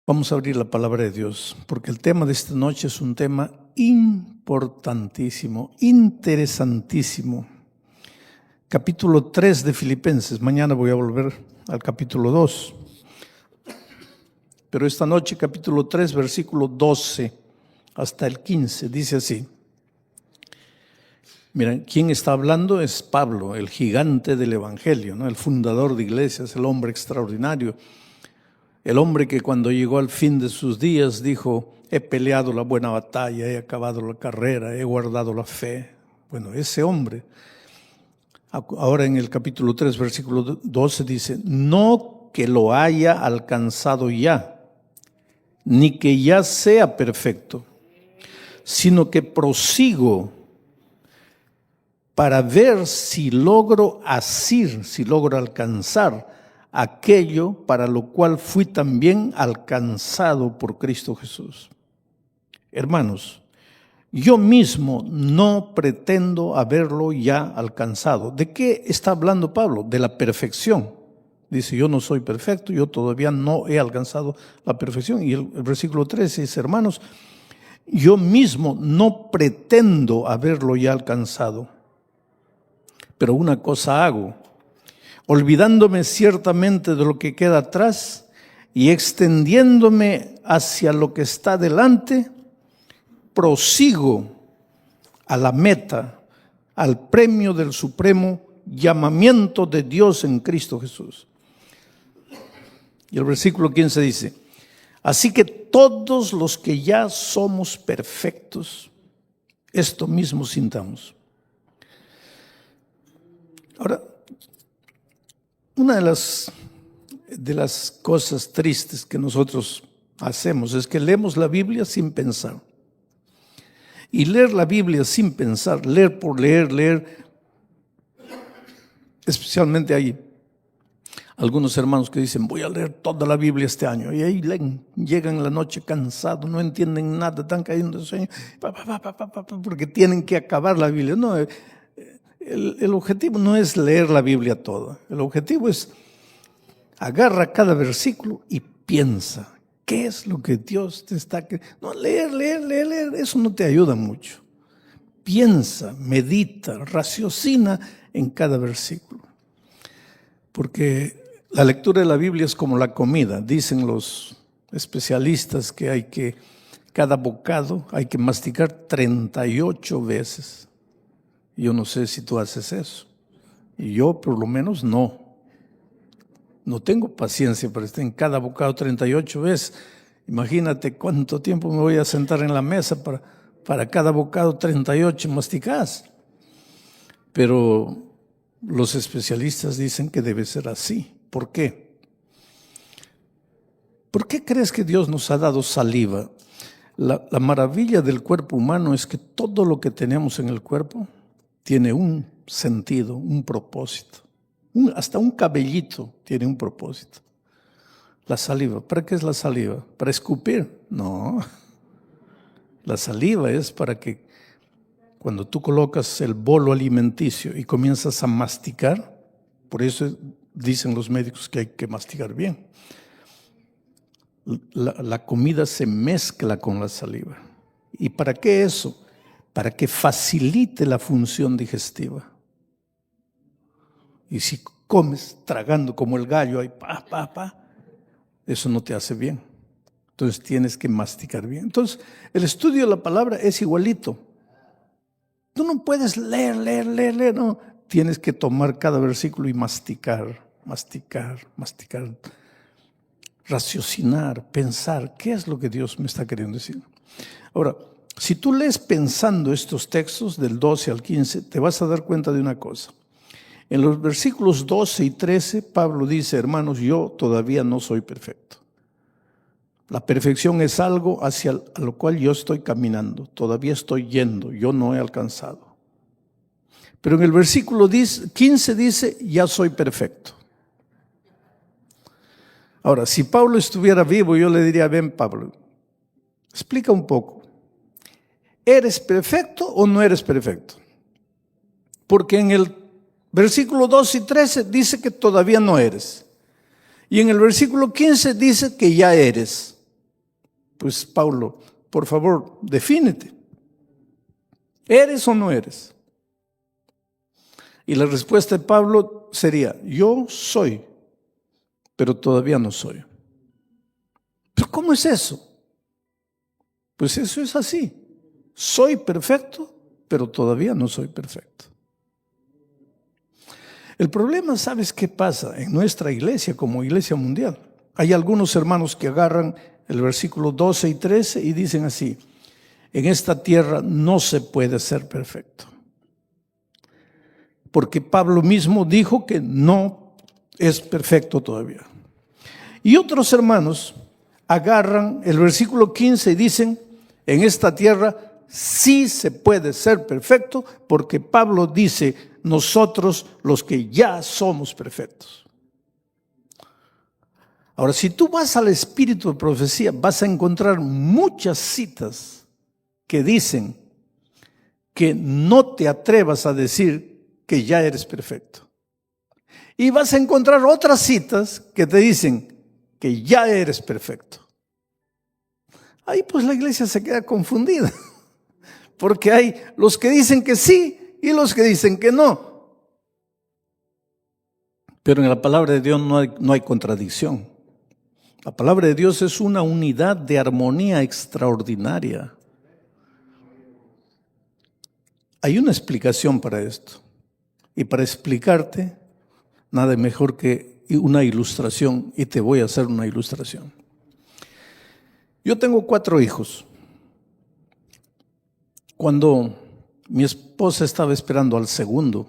Vamos a abrir la palabra de Dios, porque el tema de esta noche es un tema importantísimo, interesantísimo. Capítulo 3 de Filipenses. Mañana voy a volver al capítulo 2. Pero esta noche, capítulo 3, versículo 12 hasta el 15, dice así. Miren, ¿quién está hablando? Es Pablo, el gigante del Evangelio, ¿no? El fundador de iglesias, el hombre extraordinario. El hombre que cuando llegó al fin de sus días dijo, he peleado la buena batalla, he acabado la carrera, he guardado la fe. Bueno, ese hombre, ahora en el capítulo 3, versículo 12 dice, no que lo haya alcanzado ya, ni que ya sea perfecto, sino que prosigo para ver si logro asir, si logro alcanzar aquello para lo cual fui también alcanzado por Cristo Jesús. Hermanos, yo mismo no pretendo haberlo ya alcanzado. ¿De qué está hablando Pablo? De la perfección. Dice, yo no soy perfecto, yo todavía no he alcanzado la perfección. Y el versículo 13 dice, hermanos, yo mismo no pretendo haberlo ya alcanzado, pero una cosa hago, olvidándome ciertamente de lo que queda atrás y extendiéndome hacia lo que está delante, prosigo a la meta, al premio del supremo llamamiento de Dios en Cristo Jesús. Y el versículo 15 dice, así que todos los que ya somos perfectos, esto mismo sintamos. Ahora, una de las cosas tristes que nosotros hacemos es que leemos la Biblia sin pensar. Y leer la Biblia sin pensar, leer por leer, especialmente hay algunos hermanos que dicen, voy a leer toda la Biblia este año. Y ahí leen, llegan en la noche cansados, no entienden nada, están cayendo de sueño, porque tienen que acabar la Biblia. No, el objetivo no es leer la Biblia toda. El objetivo es agarra cada versículo y piensa. ¿Qué es lo que Dios te está queriendo? No, leer, eso no te ayuda mucho. Piensa, medita, raciocina en cada versículo. Porque la lectura de la Biblia es como la comida. Dicen los especialistas que cada bocado hay que masticar 38 veces. Yo no sé si tú haces eso. Y yo por lo menos no. No tengo paciencia para estar en cada bocado 38 veces. Imagínate cuánto tiempo me voy a sentar en la mesa para cada bocado 38 masticás. Pero los especialistas dicen que debe ser así. ¿Por qué? ¿Por qué crees que Dios nos ha dado saliva? La maravilla del cuerpo humano es que todo lo que tenemos en el cuerpo tiene un sentido, un propósito. Hasta un cabellito tiene un propósito. La saliva, ¿para qué es la saliva? ¿Para escupir? No. La saliva es para que cuando tú colocas el bolo alimenticio y comienzas a masticar, por eso dicen los médicos que hay que masticar bien. La comida se mezcla con la saliva. ¿Y para qué eso? Para que facilite la función digestiva. Y si comes tragando como el gallo, ahí, eso no te hace bien. Entonces tienes que masticar bien. Entonces el estudio de la palabra es igualito. Tú no puedes leer, no. Tienes que tomar cada versículo y masticar. Raciocinar, pensar, ¿qué es lo que Dios me está queriendo decir? Ahora, si tú lees pensando estos textos del 12 al 15, te vas a dar cuenta de una cosa. En los versículos 12 y 13, Pablo dice, hermanos, yo todavía no soy perfecto. La perfección es algo hacia lo cual yo estoy caminando, todavía estoy yendo, yo no he alcanzado. Pero en el versículo 15 dice, ya soy perfecto. Ahora, si Pablo estuviera vivo, yo le diría, ven Pablo, explica un poco. ¿Eres perfecto o no eres perfecto? Porque en el versículo 12 y 13 dice que todavía no eres. Y en el versículo 15 dice que ya eres. Pues Pablo, por favor, defínete. ¿Eres o no eres? Y la respuesta de Pablo sería, yo soy, pero todavía no soy. ¿Pero cómo es eso? Pues eso es así. Soy perfecto, pero todavía no soy perfecto. El problema, ¿sabes qué pasa? En nuestra iglesia, como iglesia mundial, hay algunos hermanos que agarran el versículo 12 y 13 y dicen así, en esta tierra no se puede ser perfecto. Porque Pablo mismo dijo que no es perfecto todavía. Y otros hermanos agarran el versículo 15 y dicen, en esta tierra sí se puede ser perfecto, porque Pablo dice, nosotros los que ya somos perfectos. Ahora, si tú vas al espíritu de profecía, vas a encontrar muchas citas que dicen que no te atrevas a decir que ya eres perfecto. Y vas a encontrar otras citas que te dicen que ya eres perfecto. Ahí pues la iglesia se queda confundida, porque hay los que dicen que sí y los que dicen que no. Pero en la palabra de Dios no hay contradicción. La palabra de Dios es una unidad de armonía extraordinaria. Hay una explicación para esto. Y para explicarte, nada mejor que una ilustración, y te voy a hacer una ilustración. Yo tengo 4 hijos. Cuando mi esposa estaba esperando al segundo,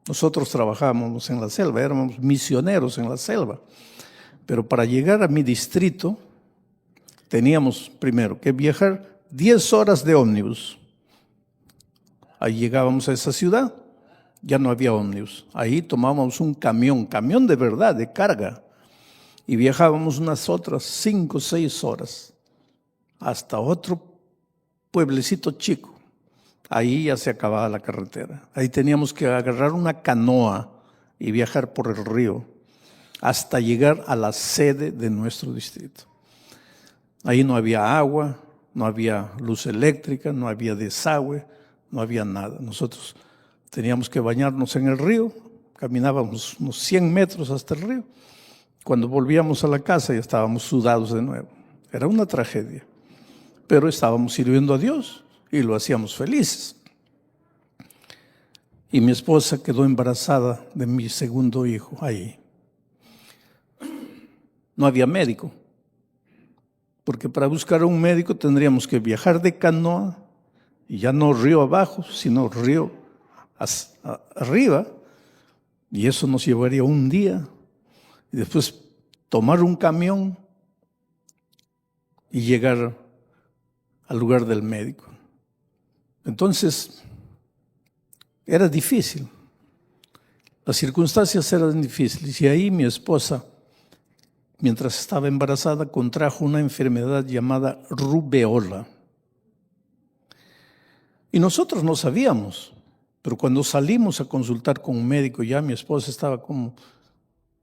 nosotros trabajábamos en la selva, éramos misioneros en la selva. Pero para llegar a mi distrito, teníamos primero que viajar 10 horas de ómnibus. Ahí llegábamos a esa ciudad, ya no había ómnibus. Ahí tomábamos un camión de verdad, de carga, y viajábamos unas otras 5 o 6 horas hasta otro pueblecito chico. Ahí ya se acababa la carretera. Ahí teníamos que agarrar una canoa y viajar por el río hasta llegar a la sede de nuestro distrito. Ahí no había agua, no había luz eléctrica, no había desagüe, no había nada. Nosotros teníamos que bañarnos en el río, caminábamos unos 100 metros hasta el río. Cuando volvíamos a la casa ya estábamos sudados de nuevo. Era una tragedia, pero estábamos sirviendo a Dios y lo hacíamos felices. Y mi esposa quedó embarazada de mi segundo hijo ahí. No había médico, porque para buscar a un médico tendríamos que viajar de canoa, y ya no río abajo, sino río arriba, y eso nos llevaría un día, y después tomar un camión y llegar al lugar del médico. Entonces, era difícil, las circunstancias eran difíciles, y ahí mi esposa, mientras estaba embarazada, contrajo una enfermedad llamada rubeola. Y nosotros no sabíamos, pero cuando salimos a consultar con un médico, ya mi esposa estaba como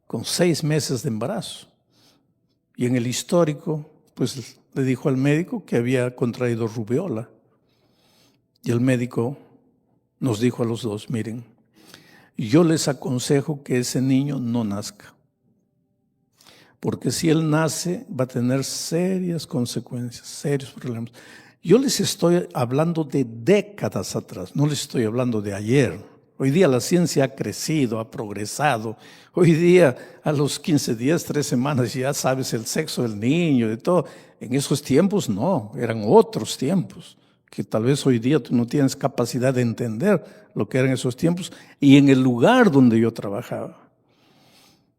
con 6 meses de embarazo. Y en el histórico, pues le dijo al médico que había contraído rubeola. Y el médico nos dijo a los dos, miren, yo les aconsejo que ese niño no nazca. Porque si él nace, va a tener serias consecuencias, serios problemas. Yo les estoy hablando de décadas atrás, no les estoy hablando de ayer. Hoy día la ciencia ha crecido, ha progresado. Hoy día, a los 15 días, 3 semanas, ya sabes el sexo del niño, de todo. En esos tiempos no, eran otros tiempos, que tal vez hoy día tú no tienes capacidad de entender lo que eran esos tiempos y en el lugar donde yo trabajaba.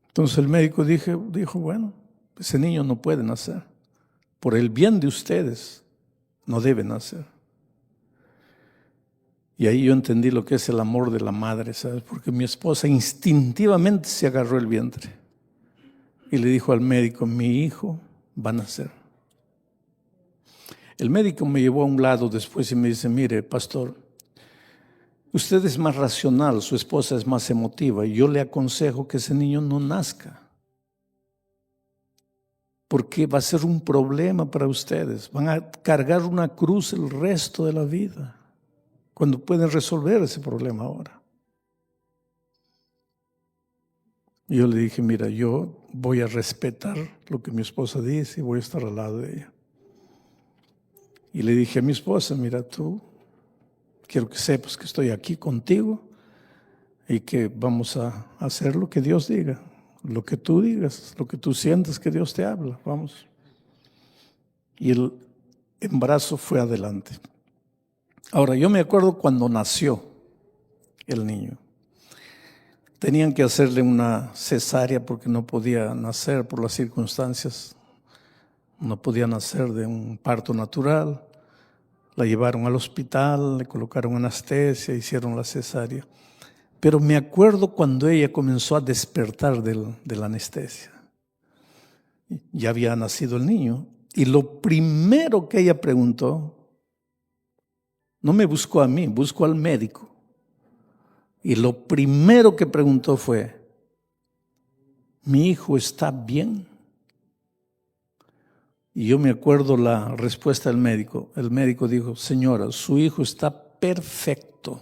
Entonces el médico dijo, bueno, ese niño no puede nacer. Por el bien de ustedes, no debe nacer. Y ahí yo entendí lo que es el amor de la madre, ¿sabes? Porque mi esposa instintivamente se agarró el vientre y le dijo al médico, mi hijo va a nacer. El médico me llevó a un lado después y me dice, mire, pastor, usted es más racional, su esposa es más emotiva y yo le aconsejo que ese niño no nazca. porque va a ser un problema para ustedes. Van a cargar una cruz el resto de la vida, cuando pueden resolver ese problema ahora. Y yo le dije, mira, yo voy a respetar lo que mi esposa dice y voy a estar al lado de ella. Y le dije a mi esposa, mira, tú, quiero que sepas que estoy aquí contigo y que vamos a hacer lo que Dios diga, lo que tú digas, lo que tú sientas que Dios te habla, vamos. Y el embarazo fue adelante. Ahora, yo me acuerdo cuando nació el niño. Tenían que hacerle una cesárea porque no podía nacer por las circunstancias. No podía nacer de un parto natural. La llevaron al hospital, le colocaron anestesia, hicieron la cesárea. Pero me acuerdo cuando ella comenzó a despertar de la anestesia. Ya había nacido el niño. Y lo primero que ella preguntó, no me buscó a mí, buscó al médico. Y lo primero que preguntó fue, ¿mi hijo está bien? Y yo me acuerdo la respuesta del médico. El médico dijo, señora, su hijo está perfecto.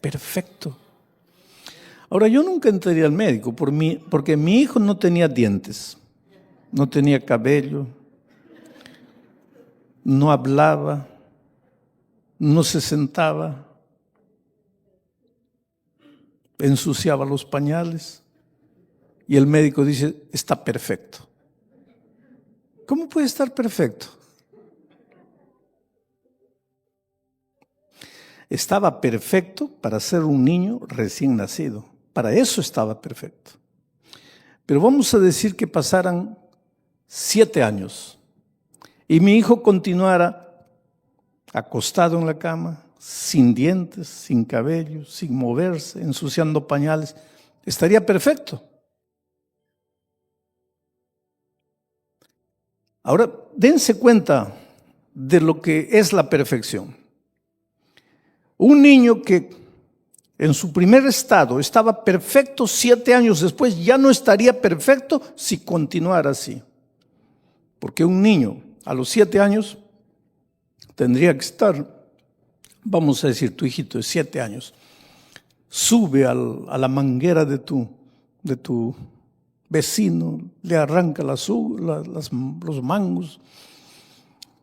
Perfecto. Ahora, yo nunca entraría al médico porque mi hijo no tenía dientes, no tenía cabello, no hablaba, no se sentaba, ensuciaba los pañales y el médico dice, está perfecto. ¿Cómo puede estar perfecto? Estaba perfecto para ser un niño recién nacido. Para eso estaba perfecto. Pero vamos a decir que pasaran 7 años y mi hijo continuara acostado en la cama, sin dientes, sin cabello, sin moverse, ensuciando pañales. Estaría perfecto. Ahora, dense cuenta de lo que es la perfección. Un niño que en su primer estado estaba perfecto, 7 años después ya no estaría perfecto si continuara así. Porque un niño a los 7 años tendría que estar, vamos a decir, tu hijito de 7 años, sube a la manguera de tu vecino, le arranca los mangos,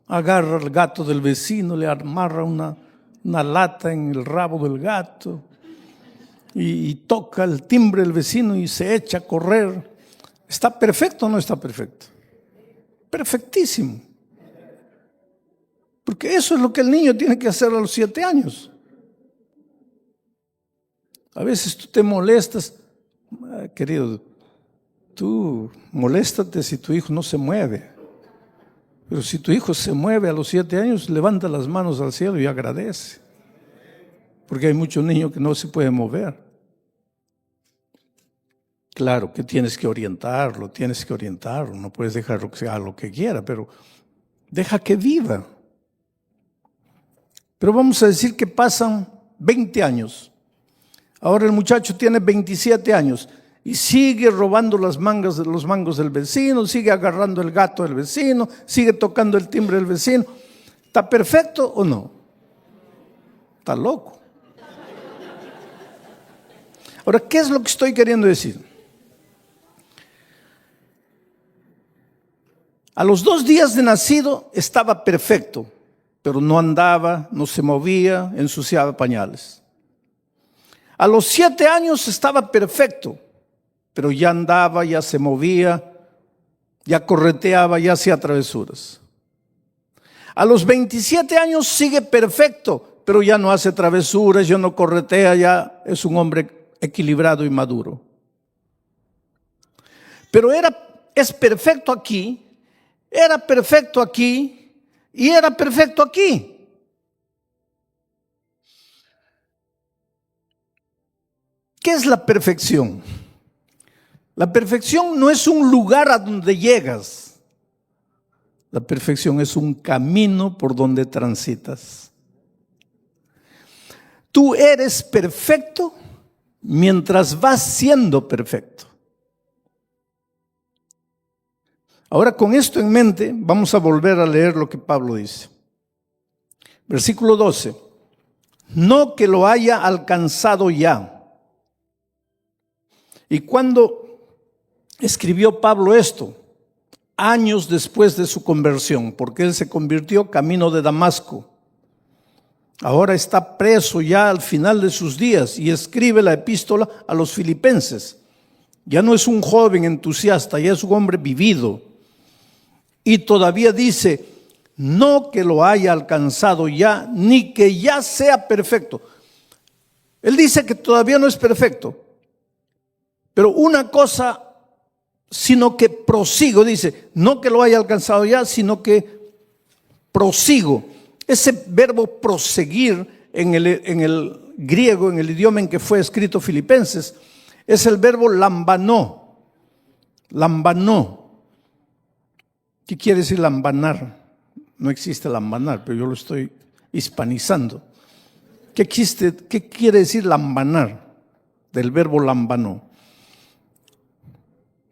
agarra al gato del vecino, le amarra una lata en el rabo del gato y toca el timbre del vecino y se echa a correr. ¿Está perfecto o no está perfecto? Perfectísimo. Porque eso es lo que el niño tiene que hacer a los 7 años. A veces tú te molestas, querido, tú moléstate si tu hijo no se mueve. Pero si tu hijo se mueve a los 7 años, levanta las manos al cielo y agradece. Porque hay muchos niños que no se pueden mover. Claro que tienes que orientarlo, no puedes dejarlo que haga lo que quiera, pero deja que viva. Pero vamos a decir que pasan 20 años. Ahora el muchacho tiene 27 años y sigue robando los mangos del vecino, sigue agarrando el gato del vecino, sigue tocando el timbre del vecino. ¿Está perfecto o no? Está loco. Ahora, ¿qué es lo que estoy queriendo decir? A los 2 días de nacido estaba perfecto, pero no andaba, no se movía, ensuciaba pañales. A los 7 años estaba perfecto, pero ya andaba, ya se movía, ya correteaba, ya hacía travesuras. A los 27 años sigue perfecto, pero ya no hace travesuras, ya no corretea, ya es un hombre equilibrado y maduro. Pero es perfecto aquí, era perfecto aquí y era perfecto aquí. ¿Qué es la perfección? La perfección no es un lugar a donde llegas. La perfección es un camino por donde transitas. Tú eres perfecto mientras vas siendo perfecto. Ahora, con esto en mente, vamos a volver a leer lo que Pablo dice. Versículo 12. No que lo haya alcanzado ya. ¿Y cuándo escribió Pablo esto? Años después de su conversión, porque él se convirtió camino de Damasco. Ahora está preso ya al final de sus días y escribe la epístola a los filipenses. Ya no es un joven entusiasta, ya es un hombre vivido. Y todavía dice, no que lo haya alcanzado ya, ni que ya sea perfecto. Él dice que todavía no es perfecto, pero una cosa, sino que prosigo, dice, no que lo haya alcanzado ya, sino que prosigo. Ese verbo proseguir en el griego, en el idioma en que fue escrito Filipenses, es el verbo lambanó. Lambanó. ¿Qué quiere decir lambanar? No existe lambanar, pero yo lo estoy hispanizando. ¿Qué quiere decir lambanar? Del verbo lambanó.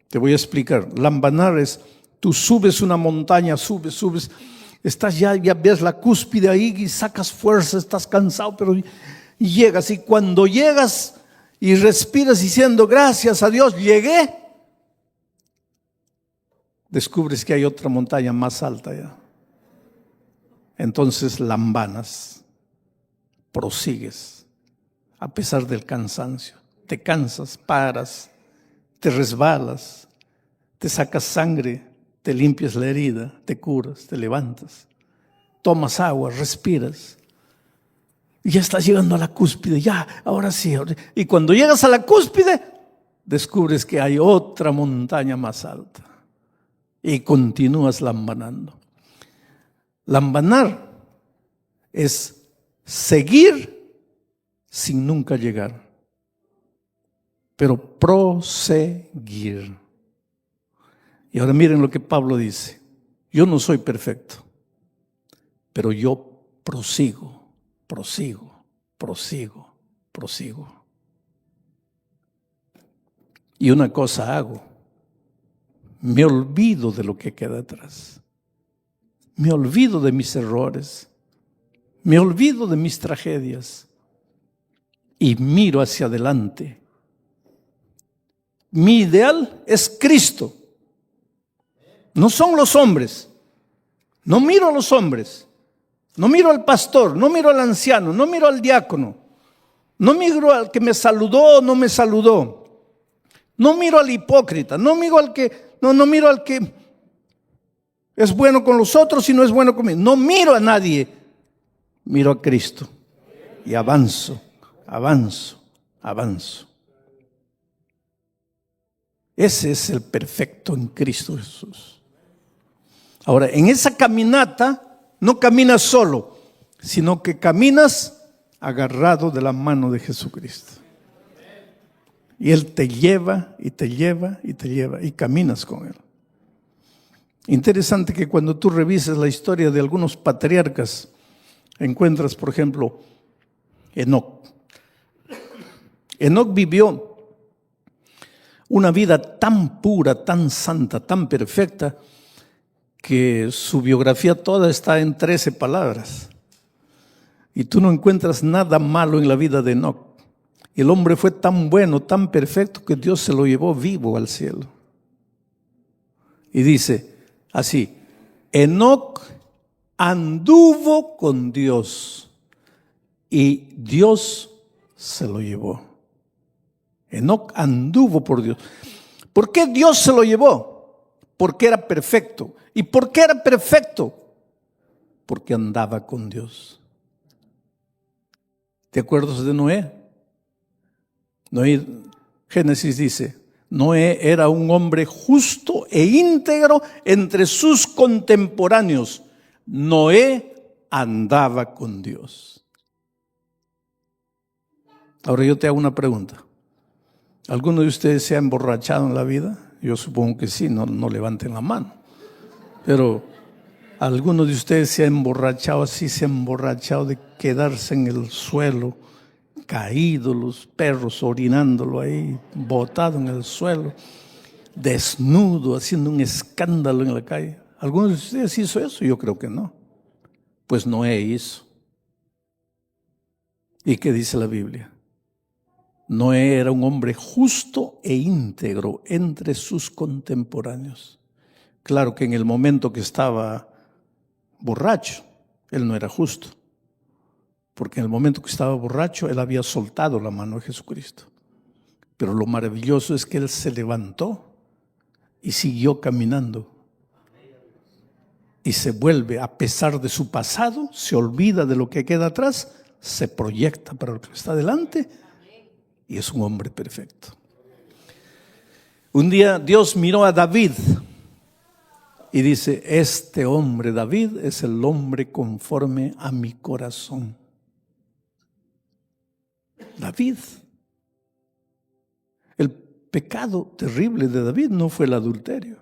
Te voy a explicar. Lambanar es, tú subes una montaña, subes, estás ya ves la cúspide ahí y sacas fuerza, estás cansado, pero llegas. Y cuando llegas y respiras diciendo, gracias a Dios, llegué, descubres que hay otra montaña más alta ya. Entonces lambanas, prosigues, a pesar del cansancio. Te cansas, paras, te resbalas, te sacas sangre, te limpias la herida, te curas, te levantas, tomas agua, respiras. Y ya estás llegando a la cúspide, ya, ahora sí. Y cuando llegas a la cúspide, descubres que hay otra montaña más alta. Y continúas lambanando. Lambanar es seguir sin nunca llegar, pero proseguir. Y ahora miren lo que Pablo dice. Yo no soy perfecto, pero yo prosigo. Y una cosa hago, me olvido de lo que queda atrás. Me olvido de mis errores, me olvido de mis tragedias y miro hacia adelante. Mi ideal es Cristo, no son los hombres. No miro a los hombres, no miro al pastor, no miro al anciano, no miro al diácono, no miro al que me saludó o no me saludó, no miro al hipócrita, no miro al que es bueno con los otros y no es bueno conmigo. No miro a nadie, miro a Cristo y avanzo. Ese es el perfecto en Cristo Jesús. Ahora, en esa caminata no caminas solo, sino que caminas agarrado de la mano de Jesucristo. Y Él te lleva y te lleva y te lleva y caminas con Él. Interesante que cuando tú revises la historia de algunos patriarcas, encuentras, por ejemplo, Enoc. Enoc vivió una vida tan pura, tan santa, tan perfecta, que su biografía toda está en 13 palabras. Y tú no encuentras nada malo en la vida de Enoc. El hombre fue tan bueno, tan perfecto, que Dios se lo llevó vivo al cielo. Y dice así, Enoc anduvo con Dios y Dios se lo llevó. Enoc anduvo por Dios. ¿Por qué Dios se lo llevó? Porque era perfecto. ¿Y por qué era perfecto? Porque andaba con Dios. ¿Te acuerdas de Noé? Noé, Génesis dice, Noé era un hombre justo e íntegro entre sus contemporáneos. Noé andaba con Dios. Ahora yo te hago una pregunta. ¿Alguno de ustedes se ha emborrachado en la vida? Yo supongo que sí, no levanten la mano. Pero ¿alguno de ustedes se ha emborrachado así, se ha emborrachado de quedarse en el suelo, caído, los perros orinándolo ahí, botado en el suelo, desnudo, haciendo un escándalo en la calle. ¿Algunos de ustedes hizo eso? Yo creo que no. Pues Noé hizo. ¿Y qué dice la Biblia? Noé era un hombre justo e íntegro entre sus contemporáneos. Claro que en el momento que estaba borracho, él no era justo. Porque en el momento que estaba borracho, él había soltado la mano de Jesucristo. Pero lo maravilloso es que él se levantó y siguió caminando. Y se vuelve, a pesar de su pasado, se olvida de lo que queda atrás, se proyecta para lo que está delante y es un hombre perfecto. Un día Dios miró a David y dice, este hombre David es el hombre conforme a mi corazón. David. El pecado terrible de David no fue el adulterio.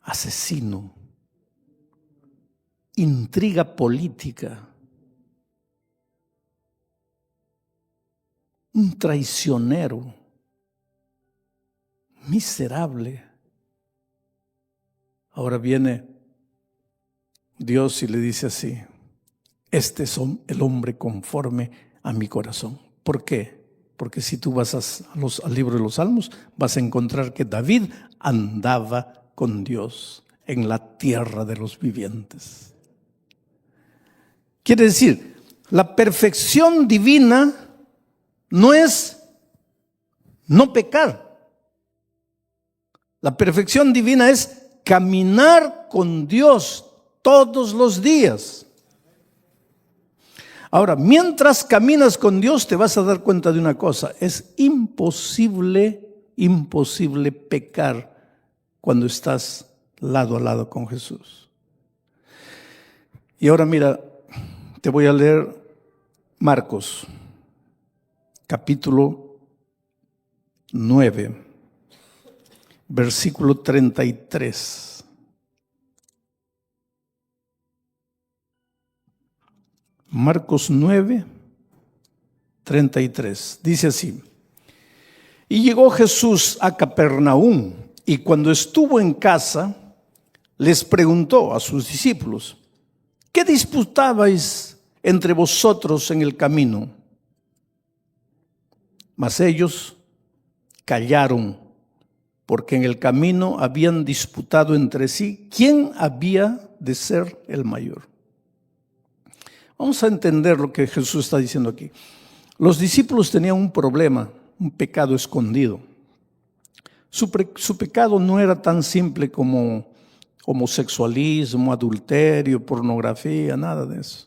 Asesino, intriga política, un traicionero, miserable. Ahora viene Dios y le dice así, este es el hombre conforme a mi corazón. ¿Por qué? Porque si tú vas al libro de los Salmos, vas a encontrar que David andaba con Dios en la tierra de los vivientes. Quiere decir, la perfección divina no es no pecar. La perfección divina es caminar con Dios todos los días. Ahora, mientras caminas con Dios, te vas a dar cuenta de una cosa: es imposible pecar cuando estás lado a lado con Jesús. Y ahora mira, te voy a leer Marcos, capítulo 9, versículo 33. Marcos 9, 33. Dice así: y llegó Jesús a Capernaum, y cuando estuvo en casa, les preguntó a sus discípulos, ¿qué disputabais entre vosotros en el camino? Mas ellos callaron, porque en el camino habían disputado entre sí quién había de ser el mayor. Vamos a entender lo que Jesús está diciendo aquí. Los discípulos tenían un problema, un pecado escondido. Su pecado no era tan simple como homosexualismo, adulterio, pornografía, nada de eso.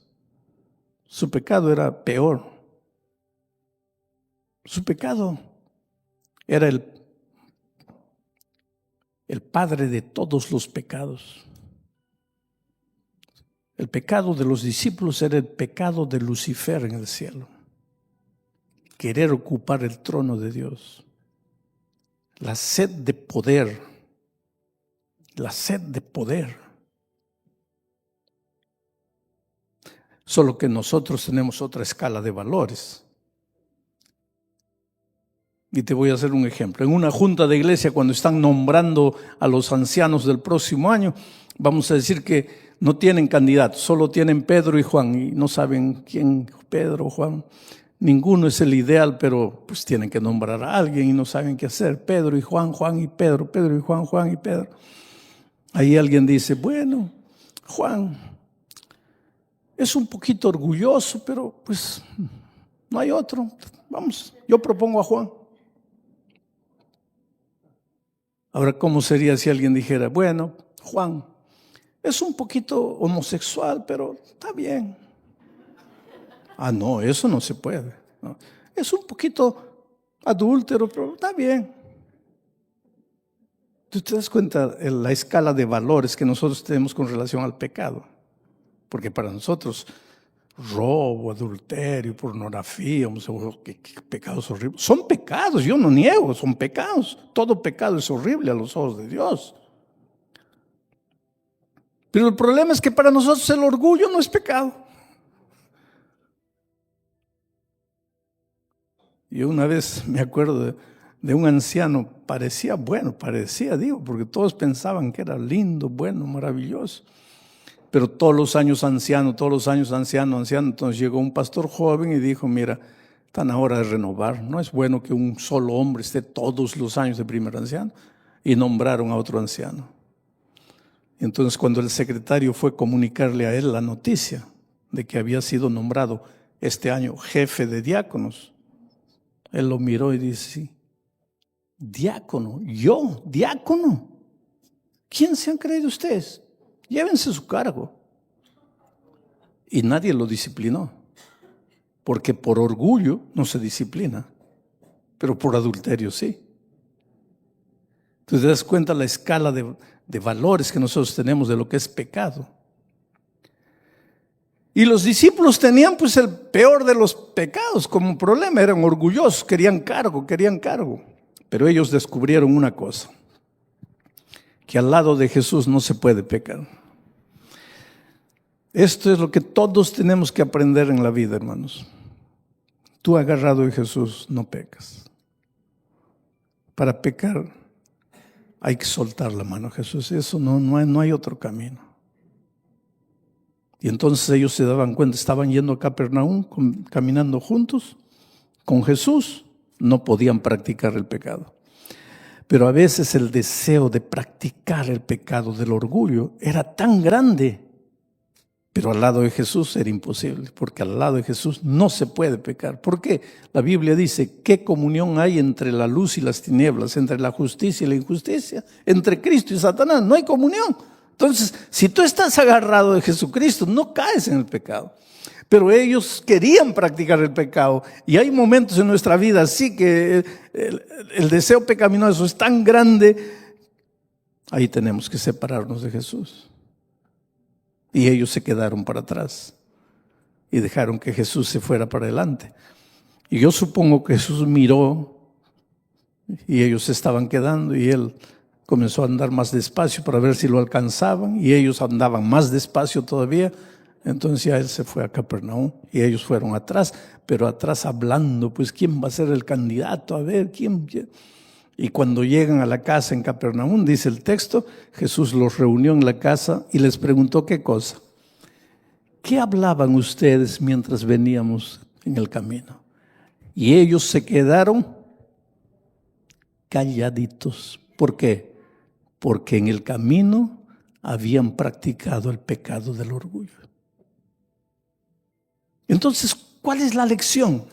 Su pecado era peor. Su pecado era el padre de todos los pecados. El pecado de los discípulos era el pecado de Lucifer en el cielo. Querer ocupar el trono de Dios. La sed de poder. La sed de poder. Solo que nosotros tenemos otra escala de valores. Y te voy a hacer un ejemplo. En una junta de iglesia, cuando están nombrando a los ancianos del próximo año, vamos a decir que no tienen candidatos, solo tienen Pedro y Juan, y no saben quién, Pedro o Juan. Ninguno es el ideal, pero pues tienen que nombrar a alguien y no saben qué hacer. Pedro y Juan, Juan y Pedro, Pedro y Juan, Juan y Pedro. Ahí alguien dice, bueno, Juan es un poquito orgulloso, pero pues no hay otro. Vamos, yo propongo a Juan. Ahora, ¿cómo sería si alguien dijera, bueno, Juan es un poquito homosexual, pero está bien? Ah, no, eso no se puede. No. Es un poquito adúltero, pero está bien. ¿Tú te das cuenta de la escala de valores que nosotros tenemos con relación al pecado? Porque para nosotros, robo, adulterio, pornografía, qué pecados horribles. Son pecados, yo no niego, son pecados. Todo pecado es horrible a los ojos de Dios. Pero el problema es que para nosotros el orgullo no es pecado. Yo una vez me acuerdo de un anciano parecía bueno, digo, porque todos pensaban que era lindo, bueno, maravilloso. Pero todos los años anciano. Entonces llegó un pastor joven y dijo, mira, están a hora de renovar. No es bueno que un solo hombre esté todos los años de primer anciano. Y nombraron a otro anciano. Entonces cuando el secretario fue a comunicarle a él la noticia de que había sido nombrado este año jefe de diáconos, él lo miró y dice, sí, diácono, yo, diácono. ¿Quién se han creído ustedes? Llévense su cargo. Y nadie lo disciplinó, porque por orgullo no se disciplina, pero por adulterio sí. Entonces te das cuenta la escala de valores que nosotros tenemos de lo que es pecado. Y los discípulos tenían pues el peor de los pecados como problema, eran orgullosos, querían cargo. Pero ellos descubrieron una cosa, que al lado de Jesús no se puede pecar. Esto es lo que todos tenemos que aprender en la vida, hermanos. Tú agarrado de Jesús no pecas. Para pecar hay que soltar la mano a Jesús. Eso no hay otro camino. Y entonces ellos se daban cuenta, estaban yendo a Capernaum, caminando juntos con Jesús, no podían practicar el pecado. Pero a veces el deseo de practicar el pecado del orgullo era tan grande, pero al lado de Jesús era imposible, porque al lado de Jesús no se puede pecar. ¿Por qué? La Biblia dice, ¿qué comunión hay entre la luz y las tinieblas, entre la justicia y la injusticia, entre Cristo y Satanás? No hay comunión. Entonces, si tú estás agarrado de Jesucristo, no caes en el pecado. Pero ellos querían practicar el pecado. Y hay momentos en nuestra vida así que el deseo pecaminoso es tan grande. Ahí tenemos que separarnos de Jesús. Y ellos se quedaron para atrás. Y dejaron que Jesús se fuera para adelante. Y yo supongo que Jesús miró. Y ellos se estaban quedando. Y Él comenzó a andar más despacio para ver si lo alcanzaban. Y ellos andaban más despacio todavía. Entonces ya Él se fue a Capernaum y ellos fueron atrás, pero atrás hablando, pues ¿quién va a ser el candidato? A ver, ¿quién? Y cuando llegan a la casa en Capernaum, dice el texto, Jesús los reunió en la casa y les preguntó qué cosa. ¿Qué hablaban ustedes mientras veníamos en el camino? Y ellos se quedaron calladitos. ¿Por qué? Porque en el camino habían practicado el pecado del orgullo. Entonces, ¿cuál es la lección?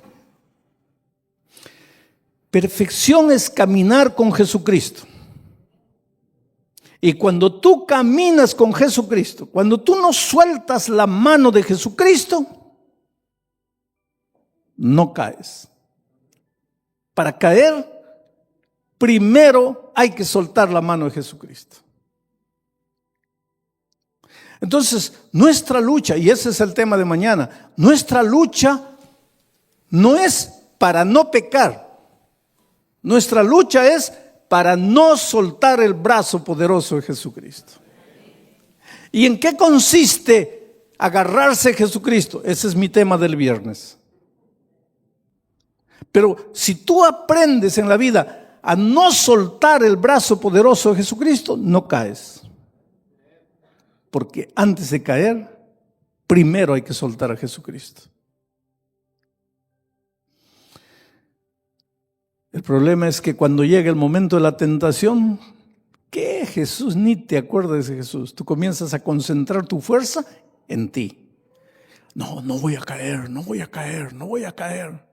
Perfección es caminar con Jesucristo. Y cuando tú caminas con Jesucristo, cuando tú no sueltas la mano de Jesucristo, no caes. Para caer, primero hay que soltar la mano de Jesucristo. Entonces, nuestra lucha, y ese es el tema de mañana, nuestra lucha no es para no pecar. Nuestra lucha es para no soltar el brazo poderoso de Jesucristo. ¿Y en qué consiste agarrarse a Jesucristo? Ese es mi tema del viernes. Pero si tú aprendes en la vida a no soltar el brazo poderoso de Jesucristo, no caes. Porque antes de caer, primero hay que soltar a Jesucristo. El problema es que cuando llega el momento de la tentación, ¿qué Jesús? Ni te acuerdas de Jesús. Tú comienzas a concentrar tu fuerza en ti. No voy a caer, no voy a caer, no voy a caer.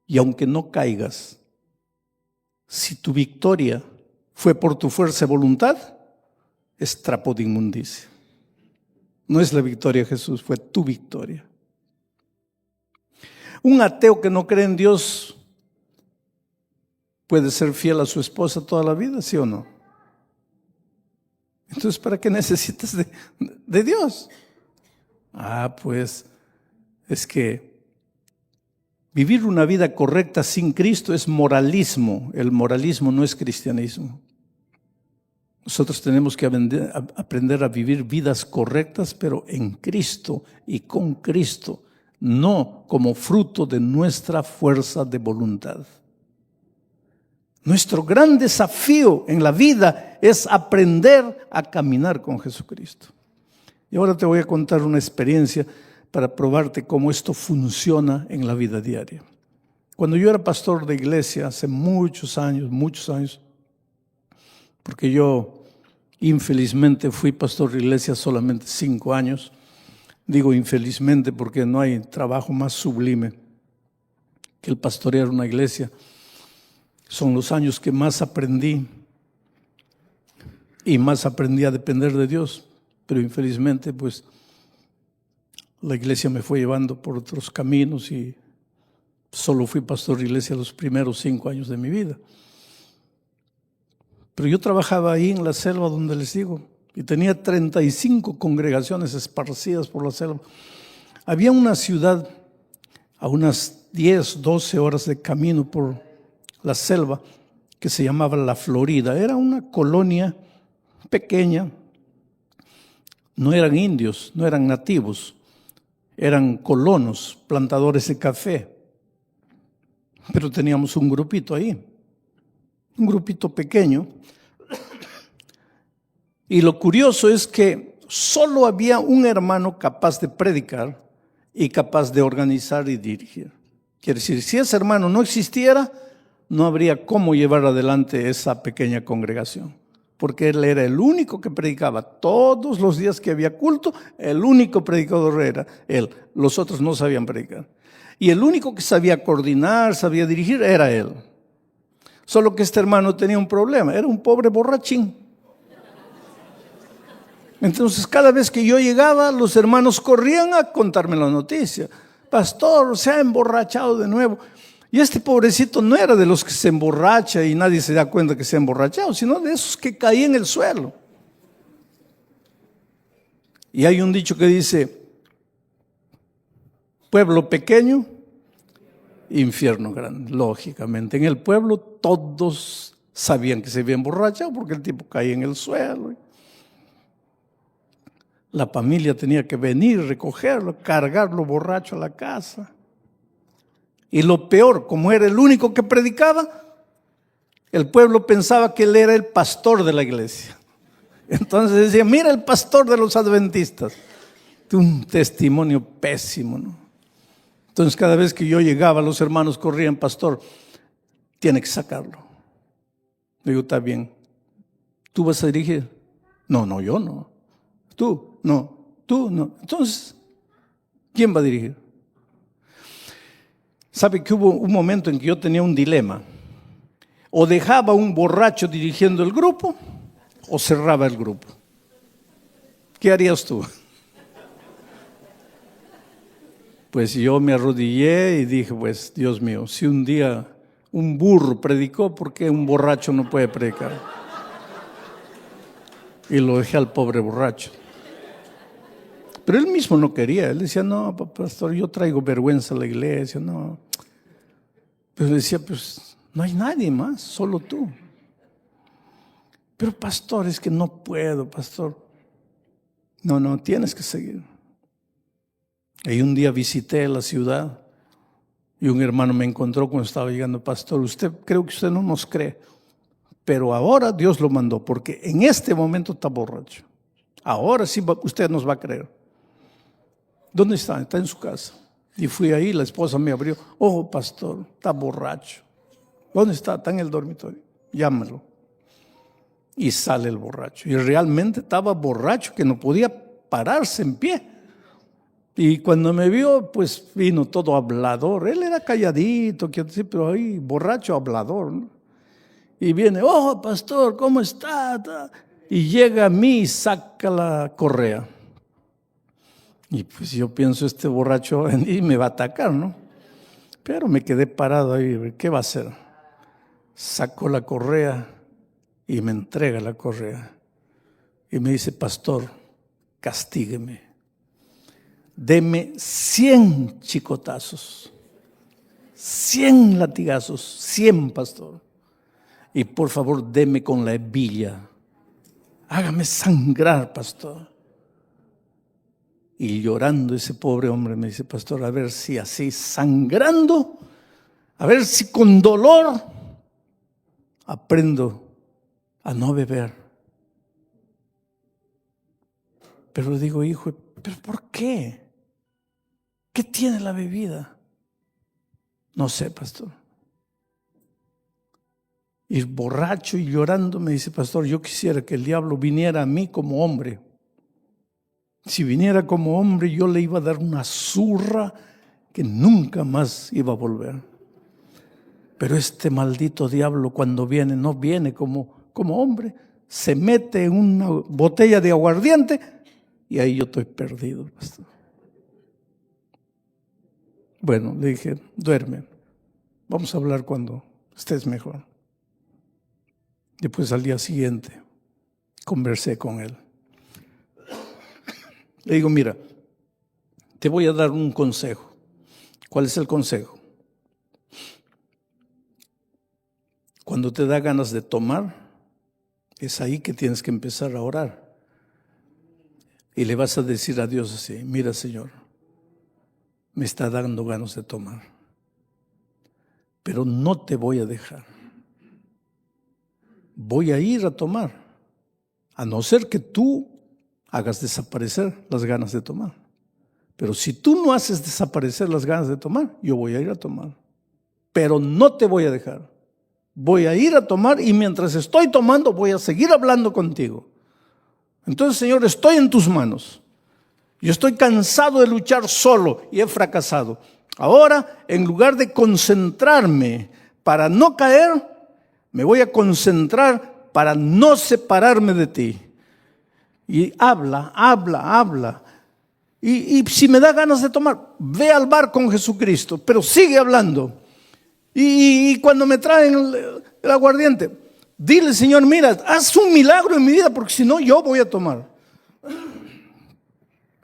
Y aunque no caigas, si tu victoria fue por tu fuerza y voluntad, es trapo de inmundicia. No es la victoria de Jesús, fue tu victoria. Un ateo que no cree en Dios puede ser fiel a su esposa toda la vida, ¿sí o no? Entonces, ¿para qué necesitas de Dios? Pues es que vivir una vida correcta sin Cristo es moralismo. El moralismo no es cristianismo. Nosotros tenemos que aprender a vivir vidas correctas, pero en Cristo y con Cristo. no como fruto de nuestra fuerza de voluntad. Nuestro gran desafío en la vida es aprender a caminar con Jesucristo. Y ahora te voy a contar una experiencia para probarte cómo esto funciona en la vida diaria. Cuando yo era pastor de iglesia hace muchos años, porque yo infelizmente fui pastor de iglesia solamente 5 años. Digo infelizmente porque no hay trabajo más sublime que el pastorear una iglesia. Son los años que más aprendí y más aprendí a depender de Dios. Pero infelizmente pues la iglesia me fue llevando por otros caminos y solo fui pastor de iglesia los primeros 5 años de mi vida. Pero yo trabajaba ahí en la selva donde les digo, y tenía 35 congregaciones esparcidas por la selva. Había una ciudad a unas 10, 12 horas de camino por la selva que se llamaba La Florida. Era una colonia pequeña. No eran indios, no eran nativos, eran colonos, plantadores de café. Pero teníamos un grupito ahí, un grupito pequeño. Y lo curioso es que solo había un hermano capaz de predicar y capaz de organizar y dirigir. Quiere decir, si ese hermano no existiera, no habría cómo llevar adelante esa pequeña congregación. Porque él era el único que predicaba. Todos los días que había culto, el único predicador era él. Los otros no sabían predicar. Y el único que sabía coordinar, sabía dirigir, era él. Solo que este hermano tenía un problema, era un pobre borrachín. Entonces cada vez que yo llegaba, los hermanos corrían a contarme la noticia. Pastor, se ha emborrachado de nuevo. Y este pobrecito no era de los que se emborracha y nadie se da cuenta que se ha emborrachado, sino de esos que caían en el suelo. Y hay un dicho que dice, pueblo pequeño, infierno grande. Lógicamente, en el pueblo todos sabían que se había emborrachado porque el tipo caía en el suelo. La familia tenía que venir, recogerlo, cargarlo borracho a la casa. Y lo peor, como era el único que predicaba, el pueblo pensaba que él era el pastor de la iglesia. Entonces decía, mira el pastor de los adventistas. Un testimonio pésimo, ¿no? Entonces cada vez que yo llegaba, los hermanos corrían, pastor, tiene que sacarlo. Digo, está bien. ¿Tú vas a dirigir? No, yo no. Tú no. Entonces, ¿quién va a dirigir? ¿Sabe que hubo un momento en que yo tenía un dilema? O dejaba a un borracho dirigiendo el grupo, o cerraba el grupo. ¿Qué harías tú? Pues yo me arrodillé y dije, pues Dios mío, si un día un burro predicó, ¿por qué un borracho no puede predicar? Y lo dejé al pobre borracho. Pero él mismo no quería, él decía, no, pastor, yo traigo vergüenza a la iglesia, no. Pero decía, pues no hay nadie más, solo tú. Pero pastor, es que no puedo, pastor. No, tienes que seguir. Y un día visité la ciudad y un hermano me encontró cuando estaba llegando, pastor, creo que usted no nos cree, pero ahora Dios lo mandó, porque en este momento está borracho. Ahora sí usted nos va a creer. ¿Dónde está? Está en su casa. Y fui ahí, la esposa me abrió. Oh, pastor, está borracho. ¿Dónde está? Está en el dormitorio. Llámalo. Y sale el borracho. Y realmente estaba borracho, que no podía pararse en pie. Y cuando me vio, pues vino todo hablador. Él era calladito, pero ahí borracho hablador, ¿no? Y viene, oh, pastor, ¿cómo está? Y llega a mí y saca la correa. Y pues yo pienso, este borracho y me va a atacar, ¿no? Pero me quedé parado ahí, ¿qué va a hacer? Sacó la correa y me entrega la correa. Y me dice, pastor, castígueme. Deme 100 chicotazos, 100 latigazos, 100, pastor. Y por favor, deme con la hebilla. Hágame sangrar, pastor. Y llorando ese pobre hombre me dice, pastor, a ver si así sangrando, a ver si con dolor aprendo a no beber. Pero digo, hijo, ¿pero por qué? ¿Qué tiene la bebida? No sé, pastor. Y borracho y llorando me dice, pastor, yo quisiera que el diablo viniera a mí como hombre. Si viniera como hombre, yo le iba a dar una zurra que nunca más iba a volver. Pero este maldito diablo cuando viene, no viene como hombre. Se mete en una botella de aguardiente y ahí yo estoy perdido, pastor. Bueno, le dije, duerme. Vamos a hablar cuando estés mejor. Después al día siguiente conversé con él. Le digo, mira, te voy a dar un consejo. ¿Cuál es el consejo? Cuando te da ganas de tomar, es ahí que tienes que empezar a orar. Y le vas a decir a Dios así, mira, Señor, me está dando ganas de tomar, pero no te voy a dejar. Voy a ir a tomar, a no ser que tú hagas desaparecer las ganas de tomar. Pero si tú no haces desaparecer las ganas de tomar, yo voy a ir a tomar. Pero no te voy a dejar. Voy a ir a tomar y mientras estoy tomando voy a seguir hablando contigo. Entonces, Señor, estoy en tus manos. Yo estoy cansado de luchar solo y he fracasado. Ahora, en lugar de concentrarme para no caer, me voy a concentrar para no separarme de ti. Y habla. Y si me da ganas de tomar, ve al bar con Jesucristo, pero sigue hablando. Y cuando me traen el aguardiente, dile, Señor, mira, haz un milagro en mi vida, porque si no, yo voy a tomar.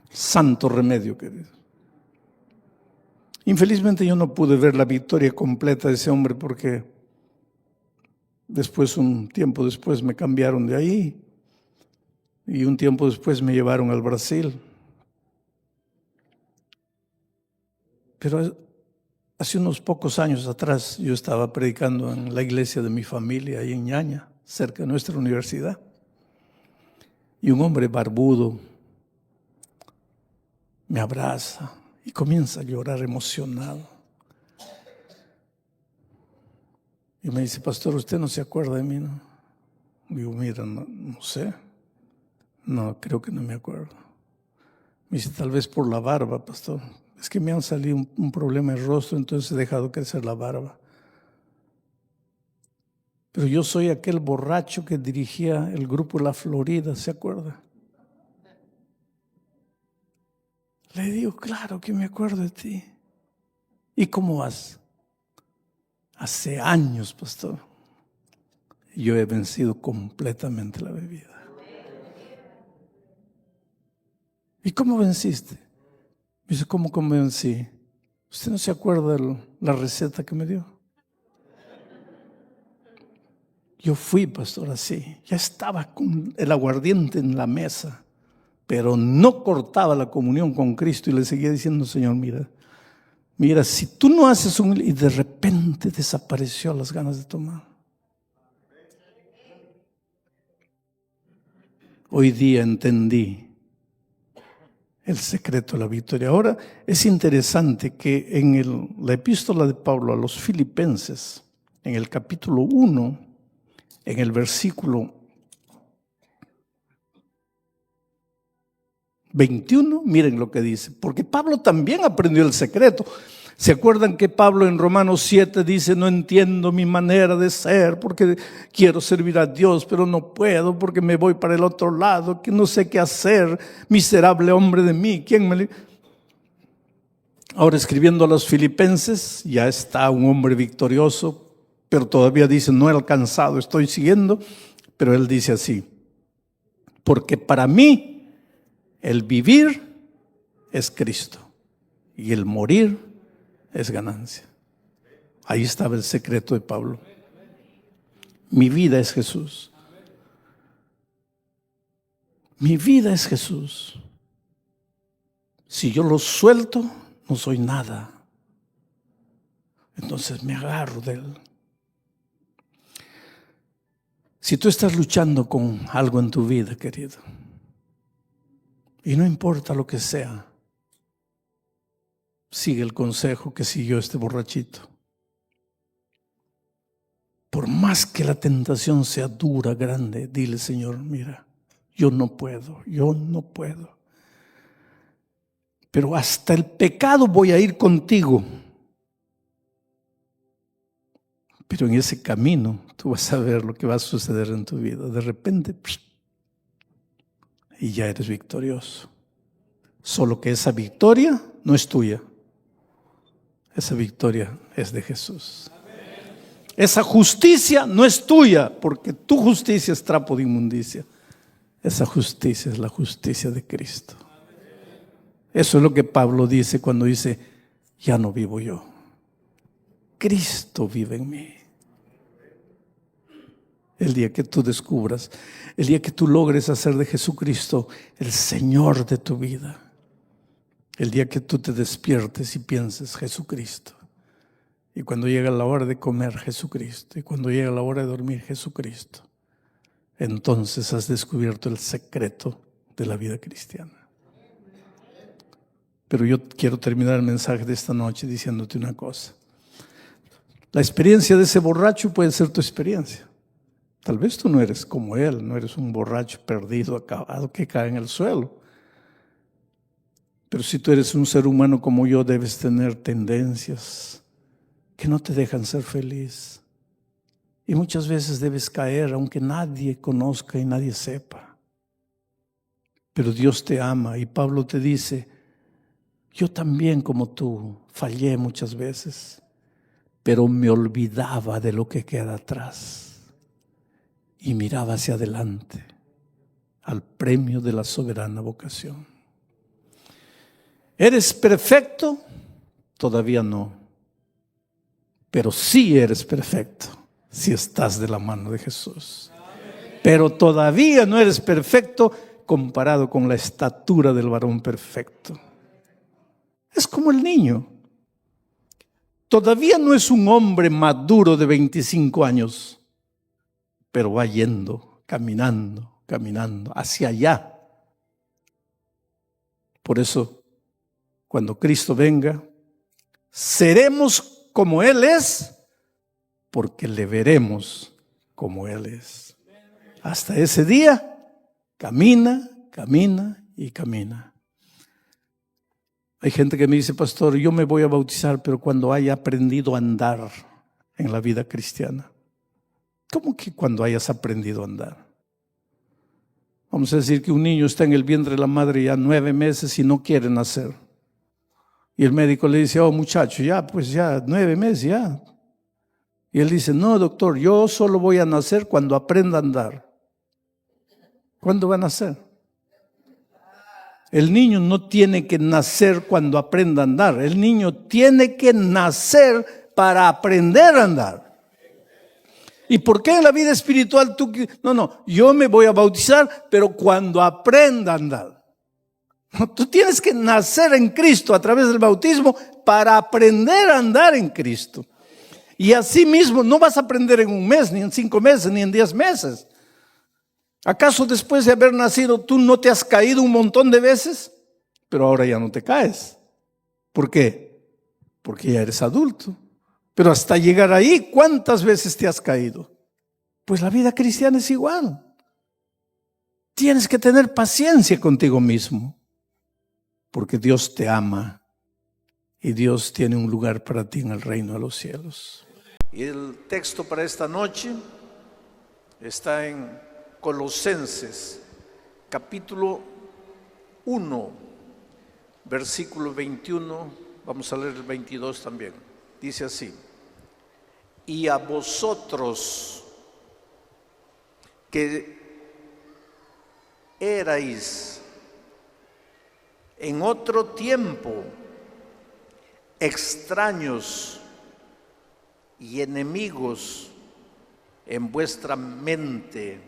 Santo remedio, querido. Infelizmente yo no pude ver la victoria completa de ese hombre porque un tiempo después me cambiaron de ahí y un tiempo después me llevaron al Brasil. Pero hace unos pocos años atrás yo estaba predicando en la iglesia de mi familia, ahí en Ñaña, cerca de nuestra universidad. Y un hombre barbudo me abraza y comienza a llorar emocionado. Y me dice, pastor, ¿usted no se acuerda de mí, no? Digo, mira, no sé. No, creo que no me acuerdo. Me dice, tal vez por la barba, pastor. Es que me han salido un problema en el rostro, entonces he dejado crecer la barba. Pero yo soy aquel borracho que dirigía el grupo La Florida, ¿se acuerda? Le digo, claro que me acuerdo de ti. ¿Y cómo vas? Hace años, pastor, yo he vencido completamente la bebida. ¿Y cómo venciste? Me dice, ¿cómo vencí? ¿Usted no se acuerda de la receta que me dio? Yo fui, pastor, así. Ya estaba con el aguardiente en la mesa, pero no cortaba la comunión con Cristo y le seguía diciendo, Señor, mira, si tú no haces y de repente desapareció las ganas de tomar. Hoy día entendí el secreto de la victoria. Ahora es interesante que en la epístola de Pablo a los Filipenses, en el capítulo 1, en el versículo 21, miren lo que dice, porque Pablo también aprendió el secreto. ¿Se acuerdan que Pablo en Romanos 7 dice, no entiendo mi manera de ser porque quiero servir a Dios, pero no puedo porque me voy para el otro lado, que no sé qué hacer, miserable hombre de mí? Ahora escribiendo a los Filipenses, ya está un hombre victorioso, pero todavía dice, no he alcanzado, estoy siguiendo, pero él dice así, porque para mí el vivir es Cristo y el morir es ganancia. Ahí estaba el secreto de Pablo. Mi vida es Jesús. Mi vida es Jesús. Si yo lo suelto, no soy nada. Entonces me agarro de él. Si tú estás luchando con algo en tu vida, querido, y no importa lo que sea, sigue el consejo que siguió este borrachito. Por más que la tentación sea dura, grande, dile: Señor, mira, yo no puedo. Pero hasta el pecado voy a ir contigo. Pero en ese camino tú vas a ver lo que va a suceder en tu vida. De repente, y ya eres victorioso. Solo que esa victoria no es tuya. Esa victoria es de Jesús. Esa justicia no es tuya, porque tu justicia es trapo de inmundicia. Esa justicia es la justicia de Cristo. Eso es lo que Pablo dice cuando dice: ya no vivo yo, Cristo vive en mí. El día que tú descubras, el día que tú logres hacer de Jesucristo el Señor de tu vida, el día que tú te despiertes y pienses: Jesucristo. Y cuando llega la hora de comer, Jesucristo. Y cuando llega la hora de dormir, Jesucristo. Entonces has descubierto el secreto de la vida cristiana. Pero yo quiero terminar el mensaje de esta noche diciéndote una cosa. La experiencia de ese borracho puede ser tu experiencia. Tal vez tú no eres como él, no eres un borracho perdido, acabado, que cae en el suelo. Pero si tú eres un ser humano como yo, debes tener tendencias que no te dejan ser feliz. Y muchas veces debes caer aunque nadie conozca y nadie sepa. Pero Dios te ama y Pablo te dice: yo también, como tú, fallé muchas veces, pero me olvidaba de lo que queda atrás y miraba hacia adelante al premio de la soberana vocación. ¿Eres perfecto? Todavía no. Pero sí eres perfecto si estás de la mano de Jesús. Pero todavía no eres perfecto comparado con la estatura del varón perfecto. Es como el niño. Todavía no es un hombre maduro de 25 años, pero va yendo, caminando hacia allá. Por eso, cuando Cristo venga, seremos como Él es, porque le veremos como Él es. Hasta ese día, camina y camina. Hay gente que me dice: pastor, yo me voy a bautizar, pero cuando haya aprendido a andar en la vida cristiana. ¿Cómo que cuando hayas aprendido a andar? Vamos a decir que un niño está en el vientre de la madre ya 9 meses y no quiere nacer. Y el médico le dice: oh muchacho, ya 9 meses ya. Y él dice: no doctor, yo solo voy a nacer cuando aprenda a andar. ¿Cuándo va a nacer? El niño no tiene que nacer cuando aprenda a andar. El niño tiene que nacer para aprender a andar. ¿Y por qué en la vida espiritual tú? No, yo me voy a bautizar, pero cuando aprenda a andar. Tú tienes que nacer en Cristo a través del bautismo para aprender a andar en Cristo. Y así mismo no vas a aprender en 1 mes, ni en 5 meses, ni en 10 meses. ¿Acaso después de haber nacido tú no te has caído un montón de veces? Pero ahora ya no te caes. ¿Por qué? Porque ya eres adulto. Pero hasta llegar ahí, ¿cuántas veces te has caído? Pues la vida cristiana es igual. Tienes que tener paciencia contigo mismo. Porque Dios te ama y Dios tiene un lugar para ti en el reino de los cielos. Y el texto para esta noche está en Colosenses, capítulo 1, versículo 21. Vamos a leer el 22 también. Dice así: y a vosotros que erais en otro tiempo extraños y enemigos en vuestra mente,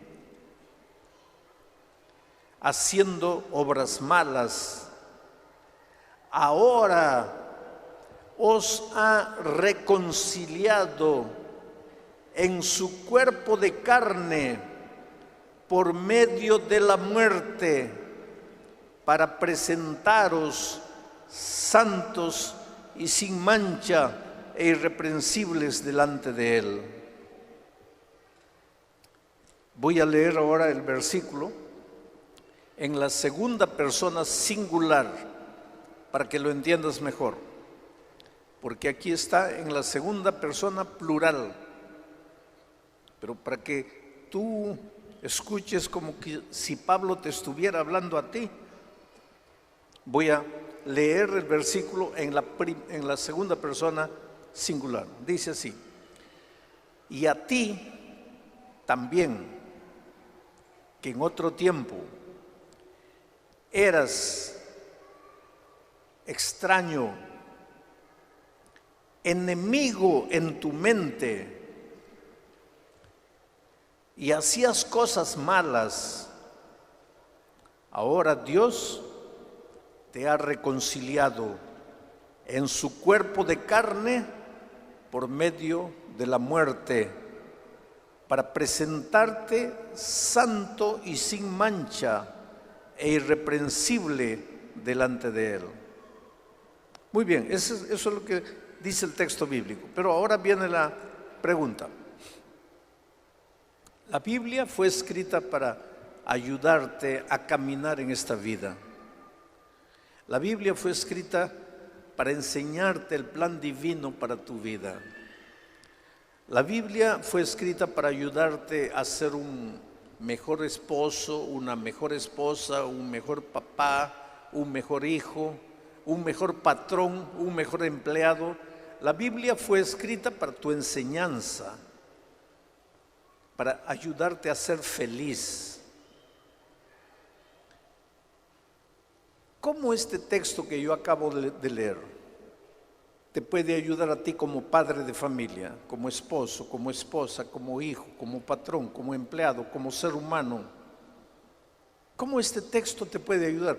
haciendo obras malas, ahora os ha reconciliado en su cuerpo de carne por medio de la muerte, para presentaros santos y sin mancha e irreprensibles delante de Él. Voy a leer ahora el versículo en la segunda persona singular para que lo entiendas mejor, porque aquí está en la segunda persona plural, pero para que tú escuches como que si Pablo te estuviera hablando a ti, voy a leer el versículo en la segunda persona singular. Dice así: y a ti también, que en otro tiempo eras extraño, enemigo en tu mente, y hacías cosas malas, ahora Dios te ha reconciliado en su cuerpo de carne por medio de la muerte, para presentarte santo y sin mancha e irreprensible delante de Él. Muy bien, eso es lo que dice el texto bíblico. Pero ahora viene la pregunta. La Biblia fue escrita para ayudarte a caminar en esta vida. La Biblia fue escrita para enseñarte el plan divino para tu vida. La Biblia fue escrita para ayudarte a ser un mejor esposo, una mejor esposa, un mejor papá, un mejor hijo, un mejor patrón, un mejor empleado. La Biblia fue escrita para tu enseñanza, para ayudarte a ser feliz. ¿Cómo este texto que yo acabo de leer te puede ayudar a ti como padre de familia, como esposo, como esposa, como hijo, como patrón, como empleado, como ser humano? ¿Cómo este texto te puede ayudar?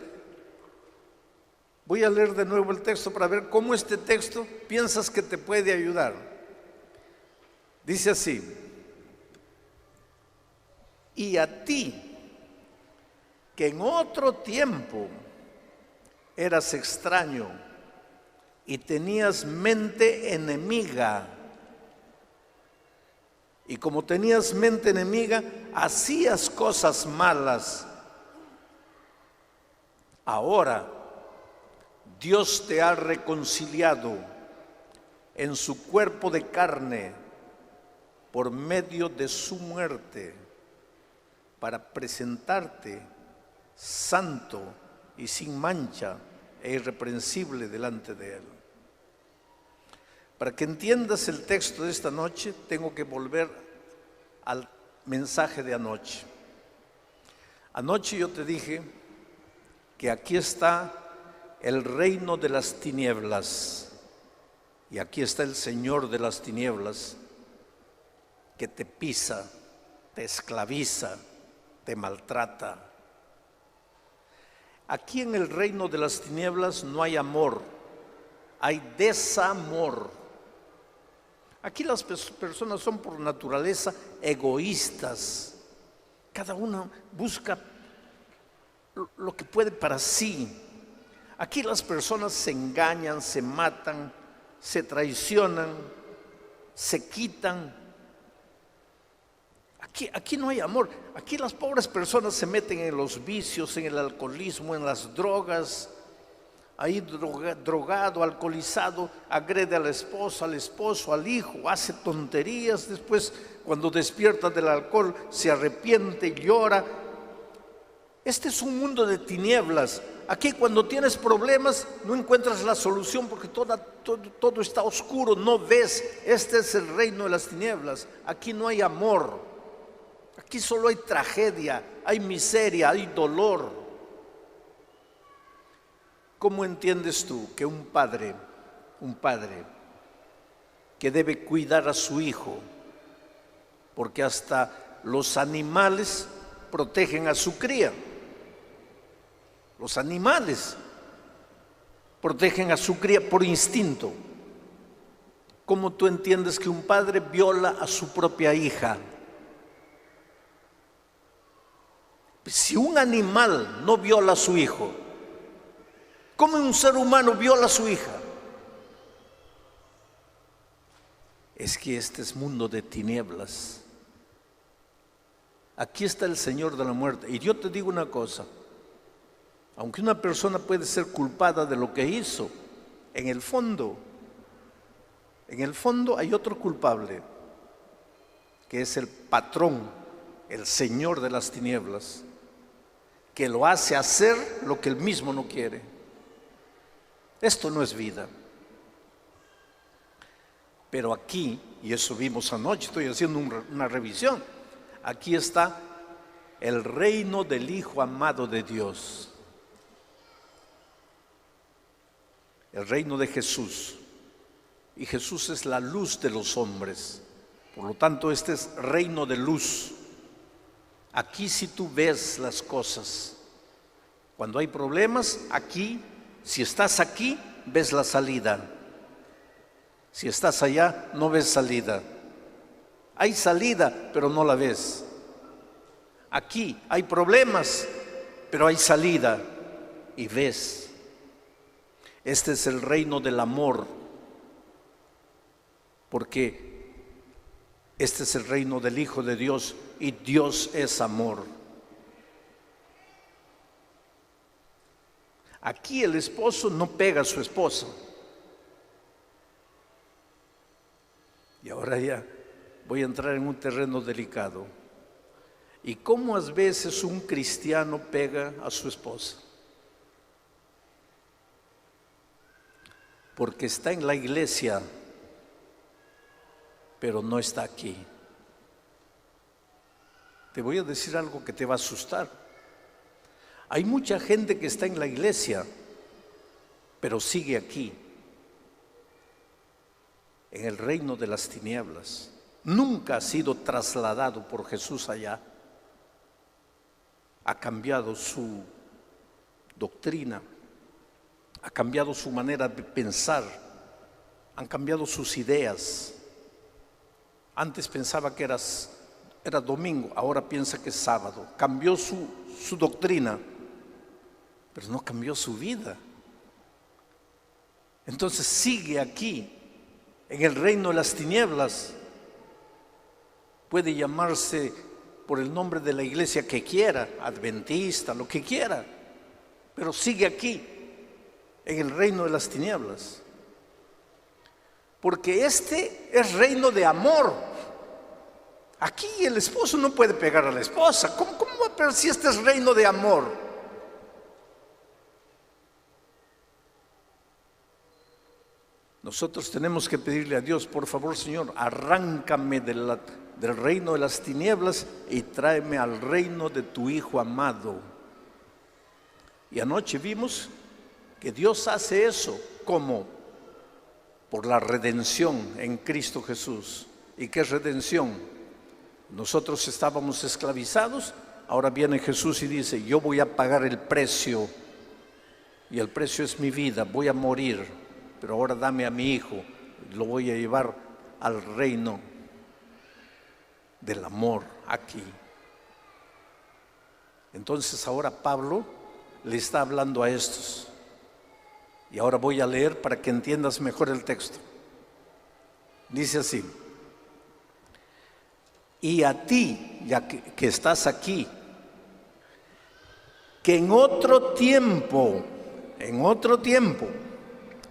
Voy a leer de nuevo el texto para ver cómo este texto piensas que te puede ayudar. Dice así: y a ti, que en otro tiempo eras extraño y tenías mente enemiga, y como tenías mente enemiga, hacías cosas malas, ahora Dios te ha reconciliado en su cuerpo de carne por medio de su muerte, para presentarte santo y sin mancha e irreprensible delante de Él. Para que entiendas el texto de esta noche, tengo que volver al mensaje de anoche. Anoche yo te dije que aquí está el reino de las tinieblas y aquí está el Señor de las tinieblas, que te pisa, te esclaviza, te maltrata. Aquí en el reino de las tinieblas no hay amor, hay desamor. Aquí las personas son por naturaleza egoístas. Cada uno busca lo que puede para sí. Aquí las personas se engañan, se matan, se traicionan, se quitan. Aquí no hay amor. Aquí las pobres personas se meten en los vicios, en el alcoholismo, en las drogas. Ahí drogado, alcoholizado, agrede a la esposa, al esposo, al hijo, hace tonterías. Después, cuando despierta del alcohol, se arrepiente, llora. Este es un mundo de tinieblas. Aquí cuando tienes problemas no encuentras la solución porque todo está oscuro, no ves. Este es el reino de las tinieblas. Aquí no hay amor. Aquí solo hay tragedia, hay miseria, hay dolor. ¿Cómo entiendes tú que un padre que debe cuidar a su hijo, porque hasta los animales protegen a su cría? Los animales. protegen a su cría por instinto. ¿Cómo tú entiendes que un padre viola a su propia hija? Si un animal no viola a su hijo, ¿cómo un ser humano viola a su hija? Es que este es mundo de tinieblas. Aquí está el Señor de la muerte. Y yo te digo una cosa, aunque una persona puede ser culpada de lo que hizo, en el fondo hay otro culpable, que es el patrón, el Señor de las tinieblas, que lo hace hacer lo que él mismo no quiere. Esto no es vida. Pero aquí, y eso vimos anoche, estoy haciendo una revisión, aquí está el reino del Hijo amado de Dios, el reino de Jesús. Y Jesús es la luz de los hombres. Por lo tanto, este es reino de luz. Aquí si tú ves las cosas. Cuando hay problemas, aquí, si estás aquí, ves la salida. Si estás allá, no ves salida. Hay salida, pero no la ves. Aquí hay problemas, pero hay salida y ves. Este es el reino del amor, porque este es el reino del Hijo de Dios y Dios es amor. Aquí el esposo no pega a su esposa. Y ahora ya voy a entrar en un terreno delicado. ¿Y cómo a veces un cristiano pega a su esposa? Porque está en la iglesia, pero no está aquí. Te voy a decir algo que te va a asustar. Hay mucha gente que está en la iglesia, pero sigue aquí, en el reino de las tinieblas. Nunca ha sido trasladado por Jesús allá. Ha cambiado su doctrina, ha cambiado su manera de pensar, han cambiado sus ideas. Antes pensaba que era domingo, ahora piensa que es sábado. Cambió su doctrina, pero no cambió su vida. Entonces sigue aquí, en el reino de las tinieblas. Puede llamarse por el nombre de la iglesia que quiera, adventista, lo que quiera, pero sigue aquí, en el reino de las tinieblas. Porque este es reino de amor. Aquí el esposo no puede pegar a la esposa. ¿Cómo va a pegar si este es reino de amor? Nosotros tenemos que pedirle a Dios, por favor, Señor, arráncame del reino de las tinieblas y tráeme al reino de tu Hijo amado. Y anoche vimos que Dios hace eso, ¿cómo? Por la redención en Cristo Jesús. ¿Y qué es redención? Nosotros estábamos esclavizados, ahora viene Jesús y dice, yo voy a pagar el precio, y el precio es mi vida, voy a morir, pero ahora dame a mi hijo, lo voy a llevar al reino del amor aquí. Entonces ahora Pablo le está hablando a estos. Y ahora voy a leer para que entiendas mejor el texto. Dice así: y a ti, ya que estás aquí, que en otro tiempo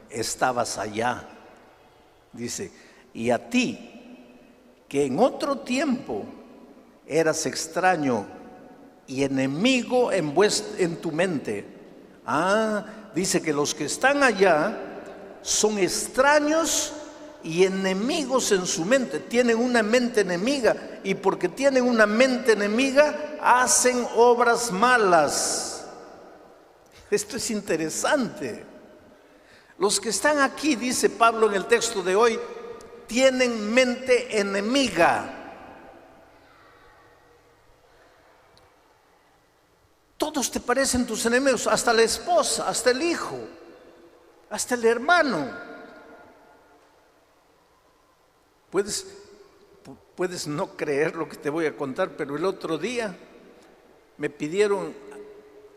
estabas allá. Dice, y a ti, que en otro tiempo eras extraño y enemigo en tu mente. Dice que los que están allá son extraños y enemigos en su mente. Tienen una mente enemiga, y porque tienen una mente enemiga, hacen obras malas. Esto es interesante. Los que están aquí, dice Pablo en el texto de hoy, tienen mente enemiga. Todos te parecen tus enemigos, hasta la esposa, hasta el hijo. hasta el hermano. Puedes no creer lo que te voy a contar, pero el otro día me pidieron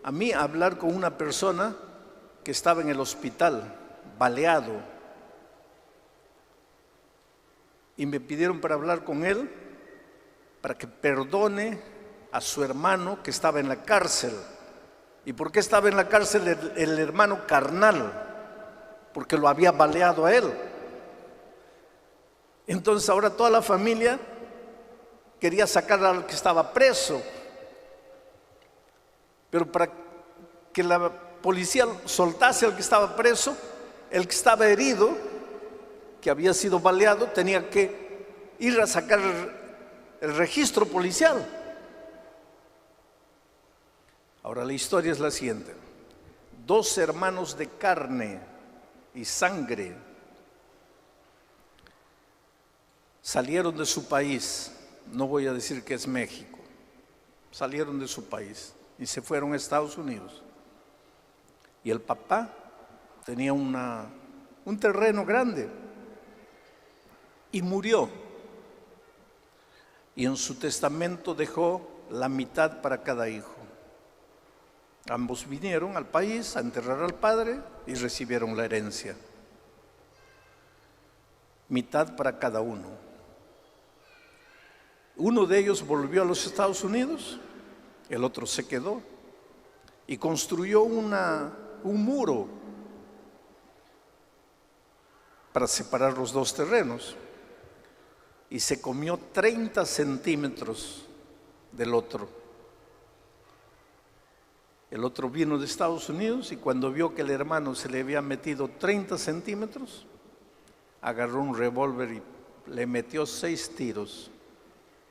a mí hablar con una persona que estaba en el hospital, baleado. Y me pidieron para hablar con él, para que perdone a su hermano que estaba en la cárcel. ¿Y por qué estaba en la cárcel el hermano carnal? Porque lo había baleado a él. Entonces ahora toda la familia quería sacar al que estaba preso. Pero para que la policía soltase al que estaba preso, el que estaba herido, que había sido baleado, tenía que ir a sacar el registro policial. Ahora la historia es la siguiente: 2 hermanos de carne y sangre salieron de su país, no voy a decir que es México, salieron de su país y se fueron a Estados Unidos. Y el papá tenía un terreno grande y murió. Y en su testamento dejó la mitad para cada hijo. Ambos vinieron al país a enterrar al padre y recibieron la herencia. Mitad para cada uno. Uno de ellos volvió a los Estados Unidos, el otro se quedó y construyó un muro para separar los 2 terrenos. Y se comió 30 centímetros del otro. El otro vino de Estados Unidos y cuando vio que el hermano se le había metido 30 centímetros, agarró un revólver y le metió 6 tiros.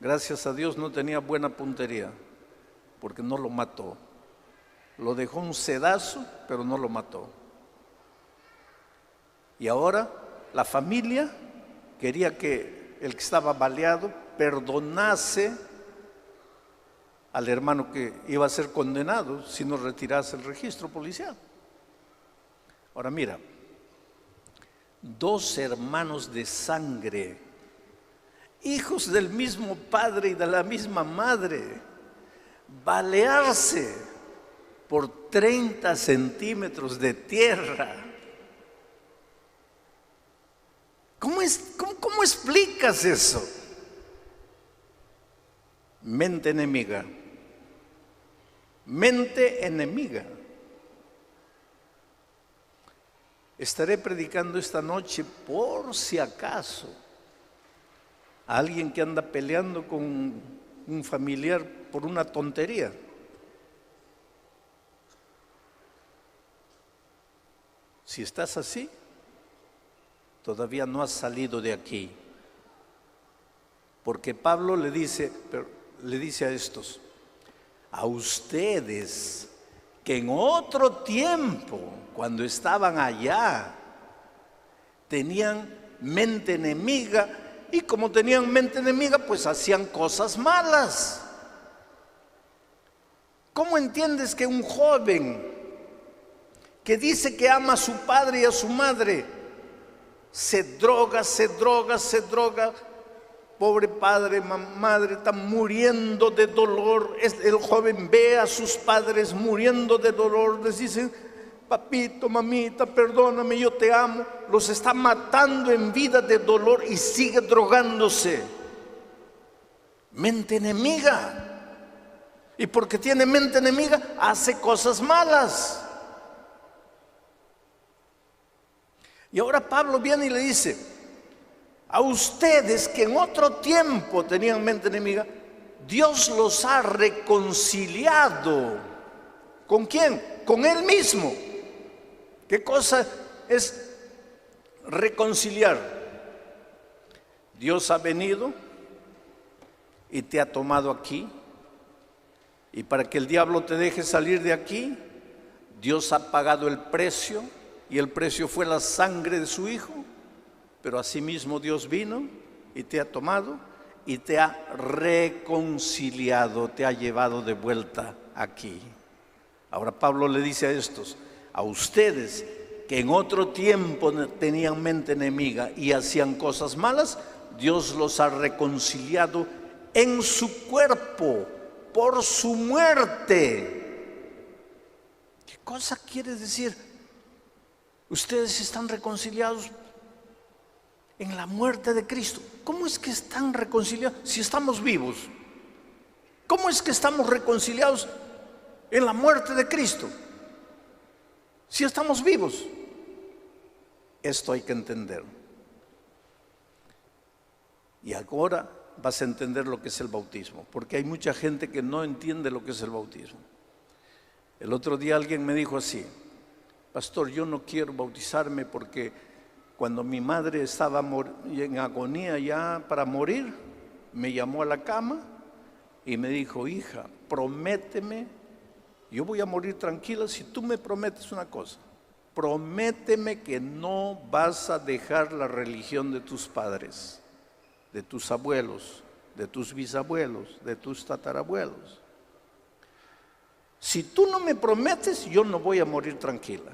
Gracias a Dios no tenía buena puntería, porque no lo mató. Lo dejó un sedazo, pero no lo mató. Y ahora la familia quería que el que estaba baleado perdonase al hermano que iba a ser condenado si no retirase el registro policial. Ahora mira, 2 hermanos de sangre, hijos del mismo padre y de la misma madre, balearse por 30 centímetros de tierra. ¿Cómo explicas eso? Mente enemiga. Mente enemiga. Estaré predicando esta noche por si acaso a alguien que anda peleando con un familiar por una tontería. Si estás así, todavía no has salido de aquí. Porque Pablo le dice a estos: a ustedes que en otro tiempo, cuando estaban allá, tenían mente enemiga, y como tenían mente enemiga, pues hacían cosas malas. ¿Cómo entiendes que un joven que dice que ama a su padre y a su madre se droga? Pobre padre, madre, está muriendo de dolor. El joven ve a sus padres muriendo de dolor, les dice: papito, mamita, perdóname, yo te amo. Los está matando en vida de dolor y sigue drogándose. Mente enemiga. Y porque tiene mente enemiga, hace cosas malas. Y ahora Pablo viene y le dice: a ustedes que en otro tiempo tenían mente enemiga, Dios los ha reconciliado. ¿Con quién? Con Él mismo. ¿Qué cosa es reconciliar? Dios ha venido y te ha tomado aquí, y para que el diablo te deje salir de aquí, Dios ha pagado el precio, y el precio fue la sangre de su Hijo. Pero asimismo Dios vino y te ha tomado y te ha reconciliado, te ha llevado de vuelta aquí. Ahora Pablo le dice a estos: a ustedes que en otro tiempo tenían mente enemiga y hacían cosas malas, Dios los ha reconciliado en su cuerpo por su muerte. ¿Qué cosa quiere decir? Ustedes están reconciliados en la muerte de Cristo. ¿Cómo es que están reconciliados si estamos vivos? ¿Cómo es que estamos reconciliados en la muerte de Cristo si estamos vivos? Esto hay que entender. Y ahora vas a entender lo que es el bautismo, porque hay mucha gente que no entiende lo que es el bautismo. El otro día alguien me dijo así: pastor, yo no quiero bautizarme porque cuando mi madre estaba en agonía ya para morir, me llamó a la cama y me dijo: hija, prométeme, yo voy a morir tranquila si tú me prometes una cosa. Prométeme que no vas a dejar la religión de tus padres, de tus abuelos, de tus bisabuelos, de tus tatarabuelos. Si tú no me prometes, yo no voy a morir tranquila.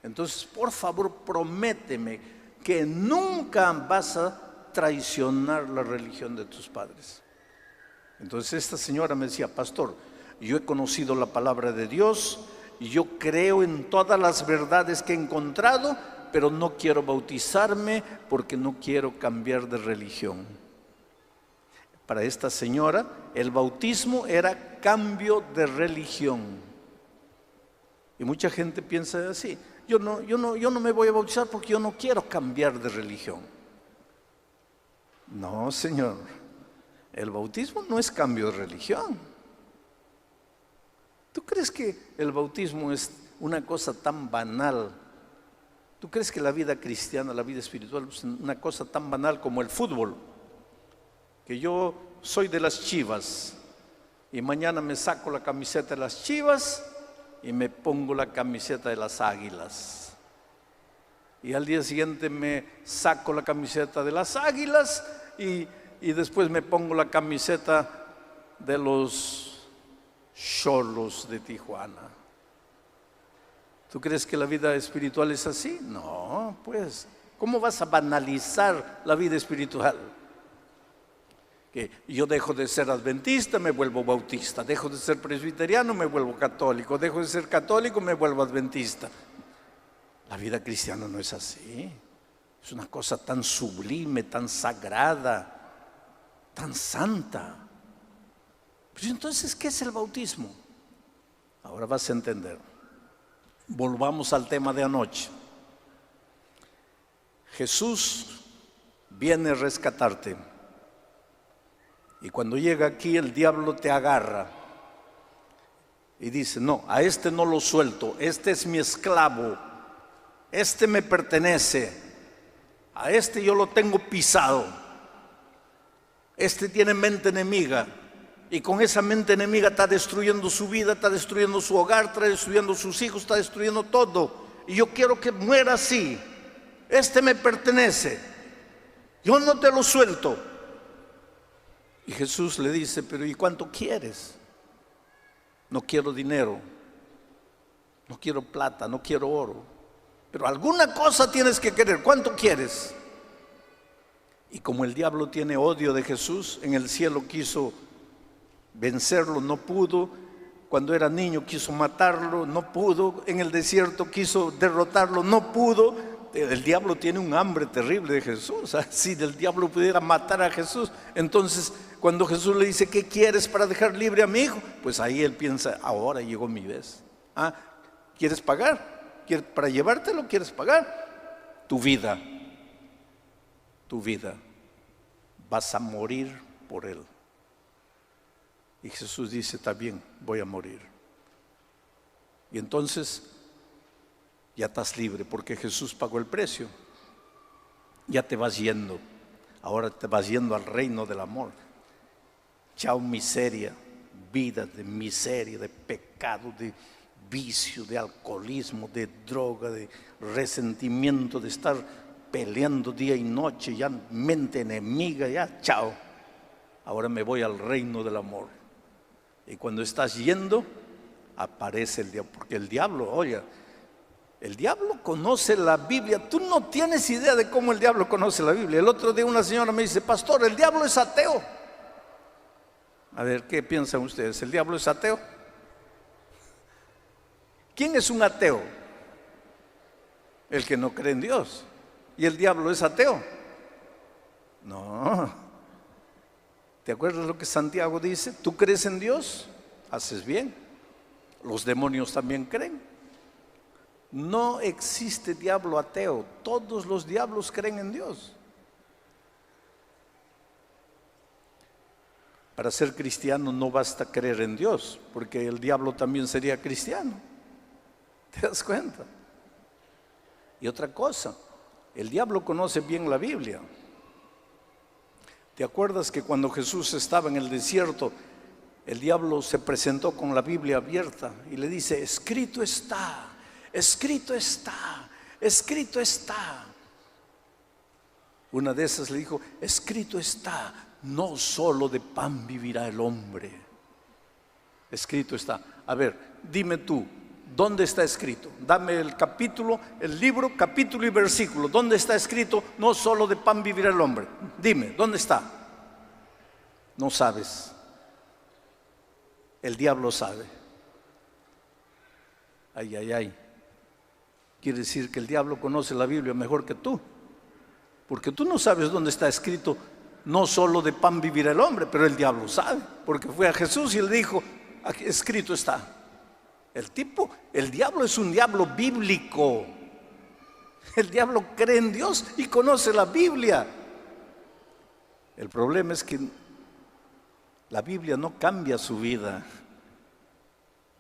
Entonces, por favor, prométeme que nunca vas a traicionar la religión de tus padres. Entonces esta señora me decía: pastor, yo he conocido la palabra de Dios, yo creo en todas las verdades que he encontrado, pero no quiero bautizarme porque no quiero cambiar de religión. Para esta señora, el bautismo era cambio de religión. Y mucha gente piensa así: yo no me voy a bautizar porque yo no quiero cambiar de religión. No, señor, el bautismo no es cambio de religión. ¿Tú crees que el bautismo es una cosa tan banal? ¿Tú crees que la vida cristiana, la vida espiritual es una cosa tan banal como el fútbol? Que yo soy de las Chivas y mañana me saco la camiseta de las Chivas y me pongo la camiseta de las Águilas. Y al día siguiente me saco la camiseta de las Águilas y después me pongo la camiseta de los Xolos de Tijuana. ¿Tú crees que la vida espiritual es así? No, pues, ¿cómo vas a banalizar la vida espiritual? Que yo dejo de ser adventista, me vuelvo bautista, dejo de ser presbiteriano, me vuelvo católico, dejo de ser católico, me vuelvo adventista. La vida cristiana no es así. Es una cosa tan sublime, tan sagrada, tan santa. Pues entonces, ¿qué es el bautismo? Ahora vas a entender. Volvamos al tema de anoche. Jesús viene a rescatarte. Y cuando llega aquí, el diablo te agarra y dice: no, a este no lo suelto, este es mi esclavo, este me pertenece, a este yo lo tengo pisado, este tiene mente enemiga, y con esa mente enemiga está destruyendo su vida, está destruyendo su hogar, está destruyendo sus hijos, está destruyendo todo, y yo quiero que muera así. Este me pertenece, yo no te lo suelto. Y Jesús le dice: pero ¿y cuánto quieres? No quiero dinero, no quiero plata, no quiero oro, pero alguna cosa tienes que querer. ¿Cuánto quieres? Y como el diablo tiene odio de Jesús, en el cielo quiso vencerlo, no pudo. Cuando era niño quiso matarlo, no pudo. En el desierto quiso derrotarlo, no pudo. El diablo tiene un hambre terrible de Jesús. Si el diablo pudiera matar a Jesús, entonces cuando Jesús le dice: ¿qué quieres para dejar libre a mi hijo? Pues ahí él piensa: ahora llegó mi vez. ¿Quieres pagar? ¿Para llevártelo quieres pagar? Tu vida. Tu vida. Vas a morir por él. Y Jesús dice: está bien, voy a morir. Y entonces ya estás libre, porque Jesús pagó el precio. Ya te vas yendo. Ahora te vas yendo al reino del amor. Chao miseria, vida de miseria, de pecado, de vicio, de alcoholismo, de droga, de resentimiento, de estar peleando día y noche, ya mente enemiga, ya chao. Ahora me voy al reino del amor. Y cuando estás yendo, aparece el diablo, porque el diablo, oye, El diablo conoce la Biblia. Tú no tienes idea de cómo el diablo conoce la Biblia. El otro día una señora me dice: pastor, el diablo es ateo. A ver, ¿qué piensan ustedes? ¿El diablo es ateo? ¿Quién es un ateo? El que no cree en Dios. ¿Y el diablo es ateo? No. ¿Te acuerdas lo que Santiago dice? ¿Tú crees en Dios? Haces bien. Los demonios también creen. No existe diablo ateo. Todos los diablos creen en Dios. Para ser cristiano no basta creer en Dios, porque el diablo también sería cristiano. ¿Te das cuenta? Y otra cosa, el diablo conoce bien la Biblia. ¿Te acuerdas que cuando Jesús estaba en el desierto, el diablo se presentó con la Biblia abierta y le dice: escrito está, escrito está, escrito está? Una de esas le dijo: escrito está, no solo de pan vivirá el hombre. Escrito está. A ver, dime tú, ¿dónde está escrito? Dame el capítulo, el libro, capítulo y versículo. ¿Dónde está escrito no solo de pan vivirá el hombre? Dime, ¿dónde está? No sabes. El diablo sabe. Ay, ay, ay. Quiere decir que el diablo conoce la Biblia mejor que tú, porque tú no sabes dónde está escrito no solo de pan vivirá el hombre, pero el diablo sabe, porque fue a Jesús y le dijo: aquí escrito está. El diablo es un diablo bíblico. El diablo cree en Dios y conoce la Biblia. El problema es que la Biblia no cambia su vida.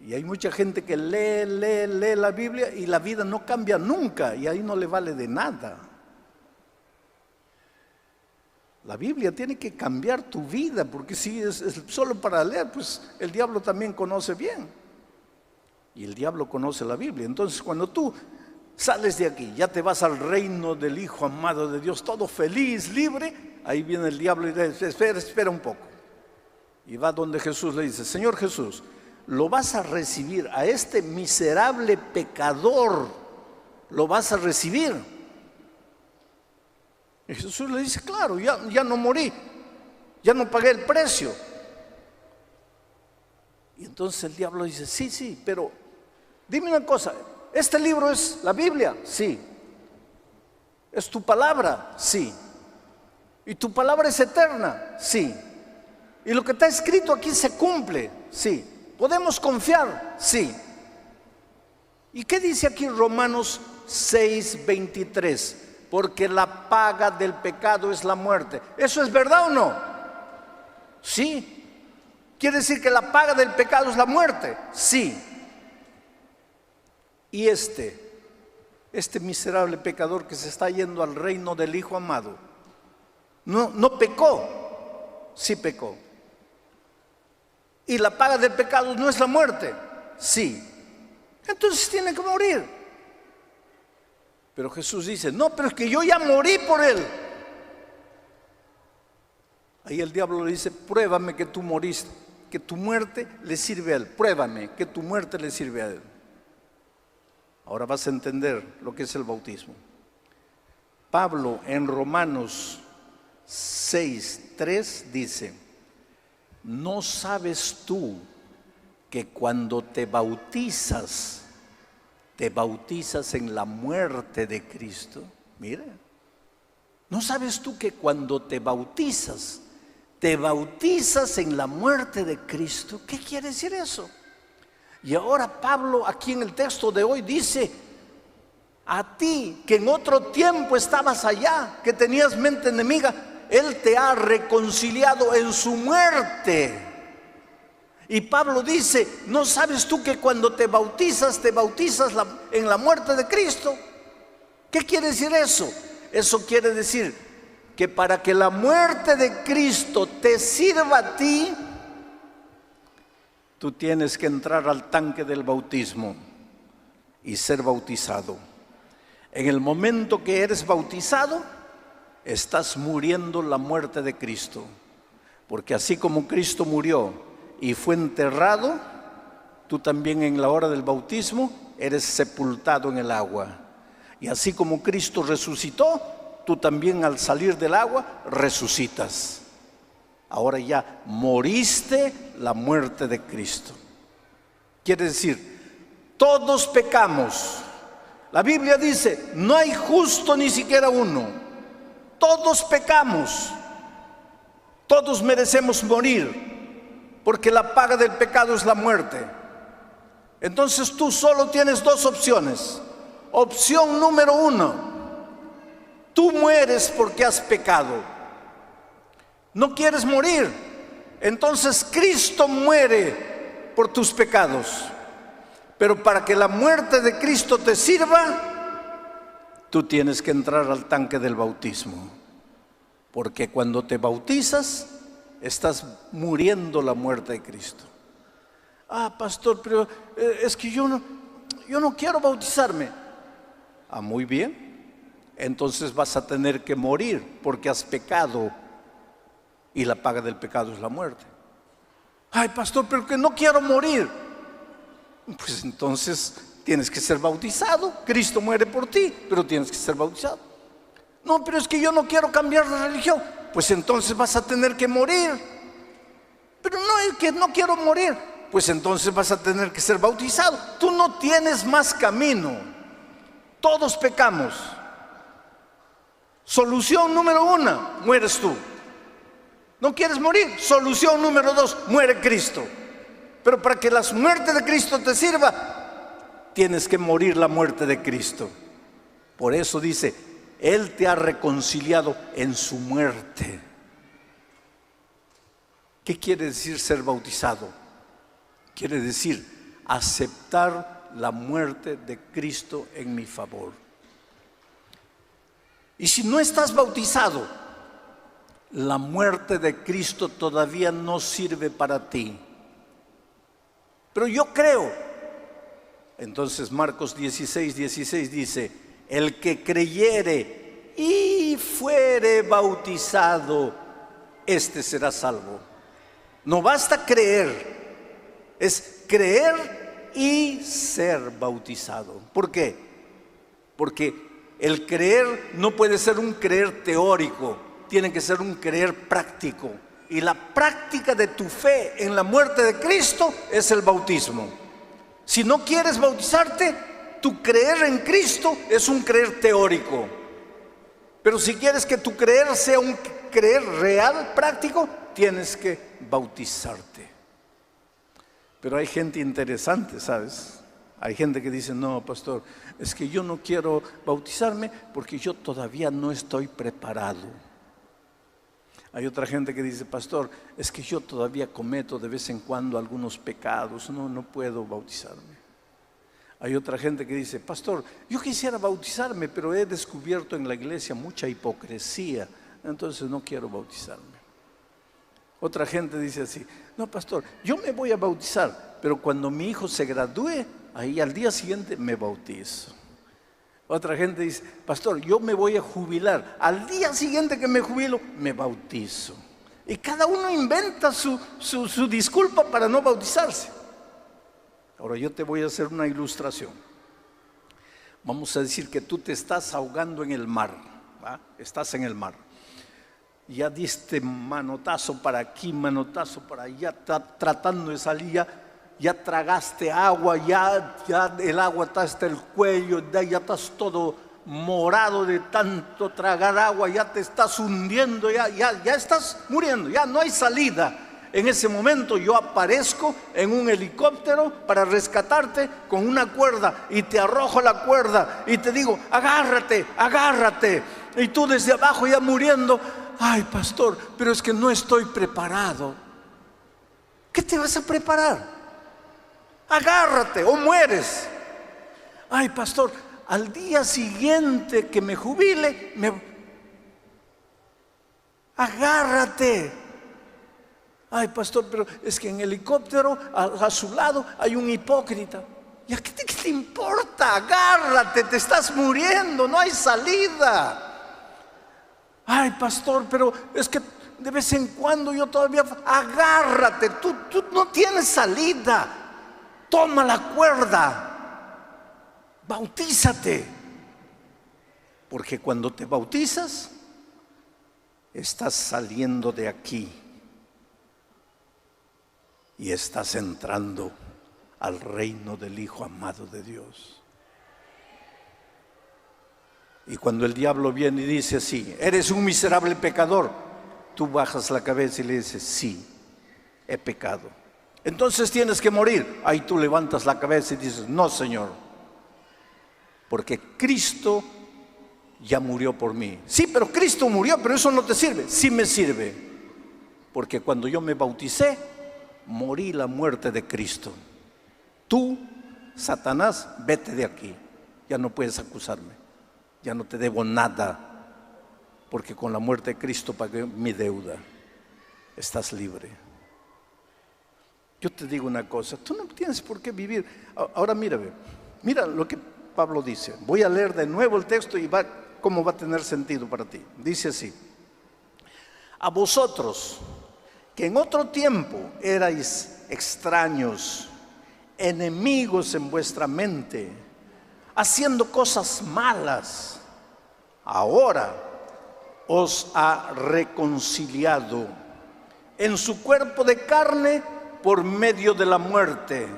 Y hay mucha gente que lee la Biblia y la vida no cambia nunca, y ahí no le vale de nada. La Biblia tiene que cambiar tu vida, porque si es solo para leer, pues el diablo también conoce bien. Y el diablo conoce la Biblia. Entonces, cuando tú sales de aquí, ya te vas al reino del Hijo amado de Dios, todo feliz, libre, ahí viene el diablo y dice: espera un poco. Y va donde Jesús, le dice: Señor Jesús, lo vas a recibir a este miserable pecador, lo vas a recibir. Y Jesús le dice: claro, ya no morí, ya no pagué el precio. Y entonces el diablo dice: sí, pero dime una cosa, ¿este libro es la Biblia? Sí. ¿Es tu palabra? Sí. ¿Y tu palabra es eterna? Sí. ¿Y lo que está escrito aquí se cumple? Sí. ¿Podemos confiar? Sí. ¿Y qué dice aquí Romanos 6:23? Porque la paga del pecado es la muerte. ¿Eso es verdad o no? Sí. ¿Quiere decir que la paga del pecado es la muerte? Sí. Y este miserable pecador que se está yendo al reino del Hijo amado, no pecó. Sí pecó. ¿Y la paga del pecado no es la muerte? Sí. Entonces tiene que morir. Pero Jesús dice: no, pero es que yo ya morí por él. Ahí el diablo le dice: pruébame que tú moriste, que tu muerte le sirve a él. Pruébame que tu muerte le sirve a él. Ahora vas a entender lo que es el bautismo. Pablo en Romanos 6:3 dice: ¿no sabes tú que cuando te bautizas en la muerte de Cristo? Mira, ¿no sabes tú que cuando te bautizas en la muerte de Cristo? ¿Qué quiere decir eso? Y ahora Pablo aquí en el texto de hoy dice: a ti que en otro tiempo estabas allá, que tenías mente enemiga, Él te ha reconciliado en su muerte. Y Pablo dice: ¿no sabes tú que cuando te bautizas en la muerte de Cristo? ¿Qué quiere decir eso? Eso quiere decir que para que la muerte de Cristo te sirva a ti, tú tienes que entrar al tanque del bautismo y ser bautizado. En el momento que eres bautizado, estás muriendo la muerte de Cristo. Porque así como Cristo murió y fue enterrado, tú también en la hora del bautismo eres sepultado en el agua. Y así como Cristo resucitó, tú también al salir del agua resucitas. Ahora ya moriste la muerte de Cristo. Quiere decir, todos pecamos. La Biblia dice, no hay justo ni siquiera uno. Todos pecamos. Todos merecemos morir, porque la paga del pecado es la muerte. Entonces tú solo tienes dos opciones. Opción número 1, tú mueres porque has pecado. No quieres morir, entonces Cristo muere por tus pecados. Pero para que la muerte de Cristo te sirva, tú tienes que entrar al tanque del bautismo. Porque cuando te bautizas, estás muriendo la muerte de Cristo. Ah, pastor, pero es que yo no quiero bautizarme. Ah, muy bien. Entonces vas a tener que morir porque has pecado. Y la paga del pecado es la muerte. Ay, pastor, pero que no quiero morir. Pues entonces tienes que ser bautizado. Cristo muere por ti, pero tienes que ser bautizado. No, pero es que yo no quiero cambiar de religión. Pues entonces vas a tener que morir. Pero no, es que no quiero morir. Pues entonces vas a tener que ser bautizado. Tú no tienes más camino. Todos pecamos. Solución número 1, mueres tú. ¿No quieres morir? Solución número 2, muere Cristo. Pero para que la muerte de Cristo te sirva, tienes que morir la muerte de Cristo. Por eso dice, Él te ha reconciliado en su muerte. ¿Qué quiere decir ser bautizado? Quiere decir aceptar la muerte de Cristo en mi favor. Y si no estás bautizado, la muerte de Cristo todavía no sirve para ti. Pero yo creo. Entonces Marcos 16:16 dice, el que creyere y fuere bautizado, este será salvo. No basta creer, es creer y ser bautizado. ¿Por qué? Porque el creer no puede ser un creer teórico, tiene que ser un creer práctico. Y la práctica de tu fe en la muerte de Cristo es el bautismo. Si no quieres bautizarte, tu creer en Cristo es un creer teórico. Pero si quieres que tu creer sea un creer real, práctico, tienes que bautizarte. Pero hay gente interesante, ¿sabes? Hay gente que dice, no, pastor, es que yo no quiero bautizarme porque yo todavía no estoy preparado. Hay otra gente que dice, pastor, es que yo todavía cometo de vez en cuando algunos pecados, no puedo bautizarme. Hay otra gente que dice, pastor, yo quisiera bautizarme, pero he descubierto en la iglesia mucha hipocresía, entonces no quiero bautizarme. Otra gente dice así, no, pastor, yo me voy a bautizar, pero cuando mi hijo se gradúe, ahí al día siguiente me bautizo. Otra gente dice, pastor, yo me voy a jubilar, al día siguiente que me jubilo, me bautizo. Y cada uno inventa su disculpa para no bautizarse. Ahora yo te voy a hacer una ilustración. Vamos a decir que tú te estás ahogando en el mar, ¿va? Estás en el mar. Ya diste manotazo para aquí, manotazo para allá, tratando de salir, ya tragaste agua, ya el agua está hasta el cuello, ya estás todo morado de tanto tragar agua, ya te estás hundiendo, ya estás muriendo, ya no hay salida. En ese momento yo aparezco en un helicóptero para rescatarte con una cuerda y te arrojo la cuerda y te digo, agárrate, agárrate. Y tú desde abajo ya muriendo, ay pastor, pero es que no estoy preparado. ¿Qué te vas a preparar? Agárrate o mueres. Ay pastor, al día siguiente que me jubile, agárrate. Ay pastor, pero es que en el helicóptero a su lado hay un hipócrita. ¿Y a qué te importa? Agárrate, te estás muriendo, no hay salida. Ay pastor, pero es que de vez en cuando yo todavía... Agárrate, tú no tienes salida. Toma la cuerda Bautízate. Porque cuando te bautizas, estás saliendo de aquí y estás entrando al reino del Hijo amado de Dios. Y cuando el diablo viene y dice así: eres un miserable pecador, tú bajas la cabeza y le dices: sí, he pecado, entonces tienes que morir. Ahí tú levantas la cabeza y dices: no, Señor, porque Cristo ya murió por mí. Sí, pero Cristo murió, pero eso no te sirve. Sí me sirve, porque cuando yo me bauticé, morí la muerte de Cristo. Tú, Satanás, vete de aquí, ya no puedes acusarme, ya no te debo nada, porque con la muerte de Cristo pagué mi deuda. Estás libre. Yo te digo una cosa, tú no tienes por qué vivir. Ahora mira lo que Pablo dice. Voy a leer de nuevo el texto y cómo va a tener sentido para ti. Dice así: a vosotros, que en otro tiempo erais extraños, enemigos en vuestra mente, haciendo cosas malas, ahora os ha reconciliado en su cuerpo de carne por medio de la muerte.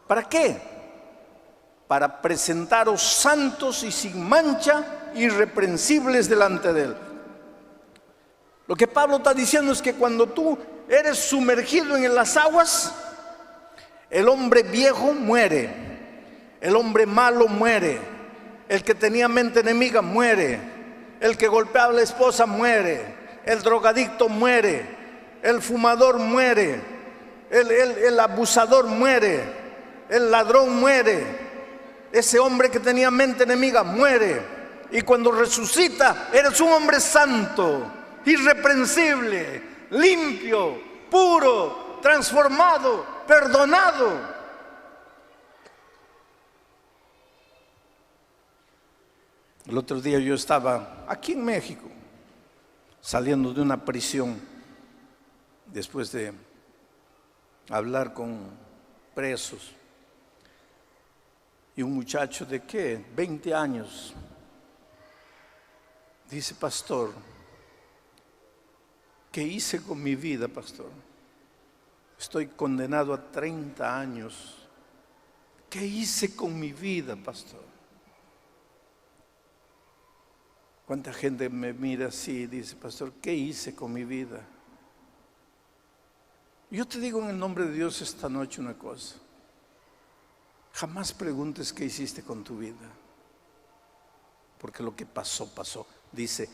¿Para qué? Para presentaros santos y sin mancha, irreprensibles delante de Él. Lo que Pablo está diciendo es que cuando tú eres sumergido en las aguas, el hombre viejo muere, el hombre malo muere, el que tenía mente enemiga muere, el que golpeaba a la esposa muere, el drogadicto muere, el fumador muere, el abusador muere, el ladrón muere. Ese hombre que tenía mente enemiga muere. Y cuando resucita, eres un hombre santo, irreprensible, limpio, puro, transformado, perdonado. El otro día yo estaba aquí en México, saliendo de una prisión, después de hablar con presos. Y un muchacho de ¿qué? 20 años. Dice: pastor, ¿qué hice con mi vida, pastor? Estoy condenado a 30 años. ¿Qué hice con mi vida, pastor? ¿Cuánta gente me mira así y dice: pastor, ¿qué hice con mi vida? Yo te digo en el nombre de Dios esta noche una cosa: jamás preguntes qué hiciste con tu vida, porque lo que pasó, pasó. Dice: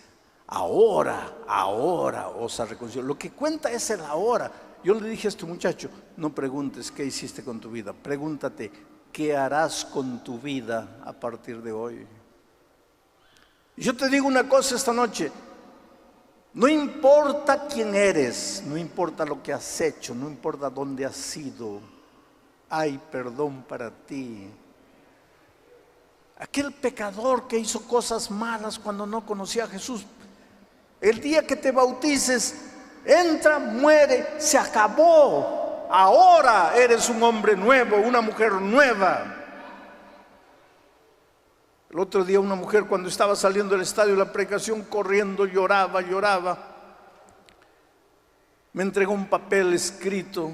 ahora os ha reconciliado. Lo que cuenta es el ahora. Yo le dije a este muchacho: no preguntes qué hiciste con tu vida, pregúntate qué harás con tu vida a partir de hoy. Y yo te digo una cosa esta noche: no importa quién eres, no importa lo que has hecho, no importa dónde has ido, hay perdón para ti. Aquel pecador que hizo cosas malas cuando no conocía a Jesús, el día que te bautices, entra, muere, se acabó. Ahora eres un hombre nuevo, una mujer nueva. El otro día una mujer, cuando estaba saliendo del estadio de la predicación, corriendo, lloraba. Me entregó un papel escrito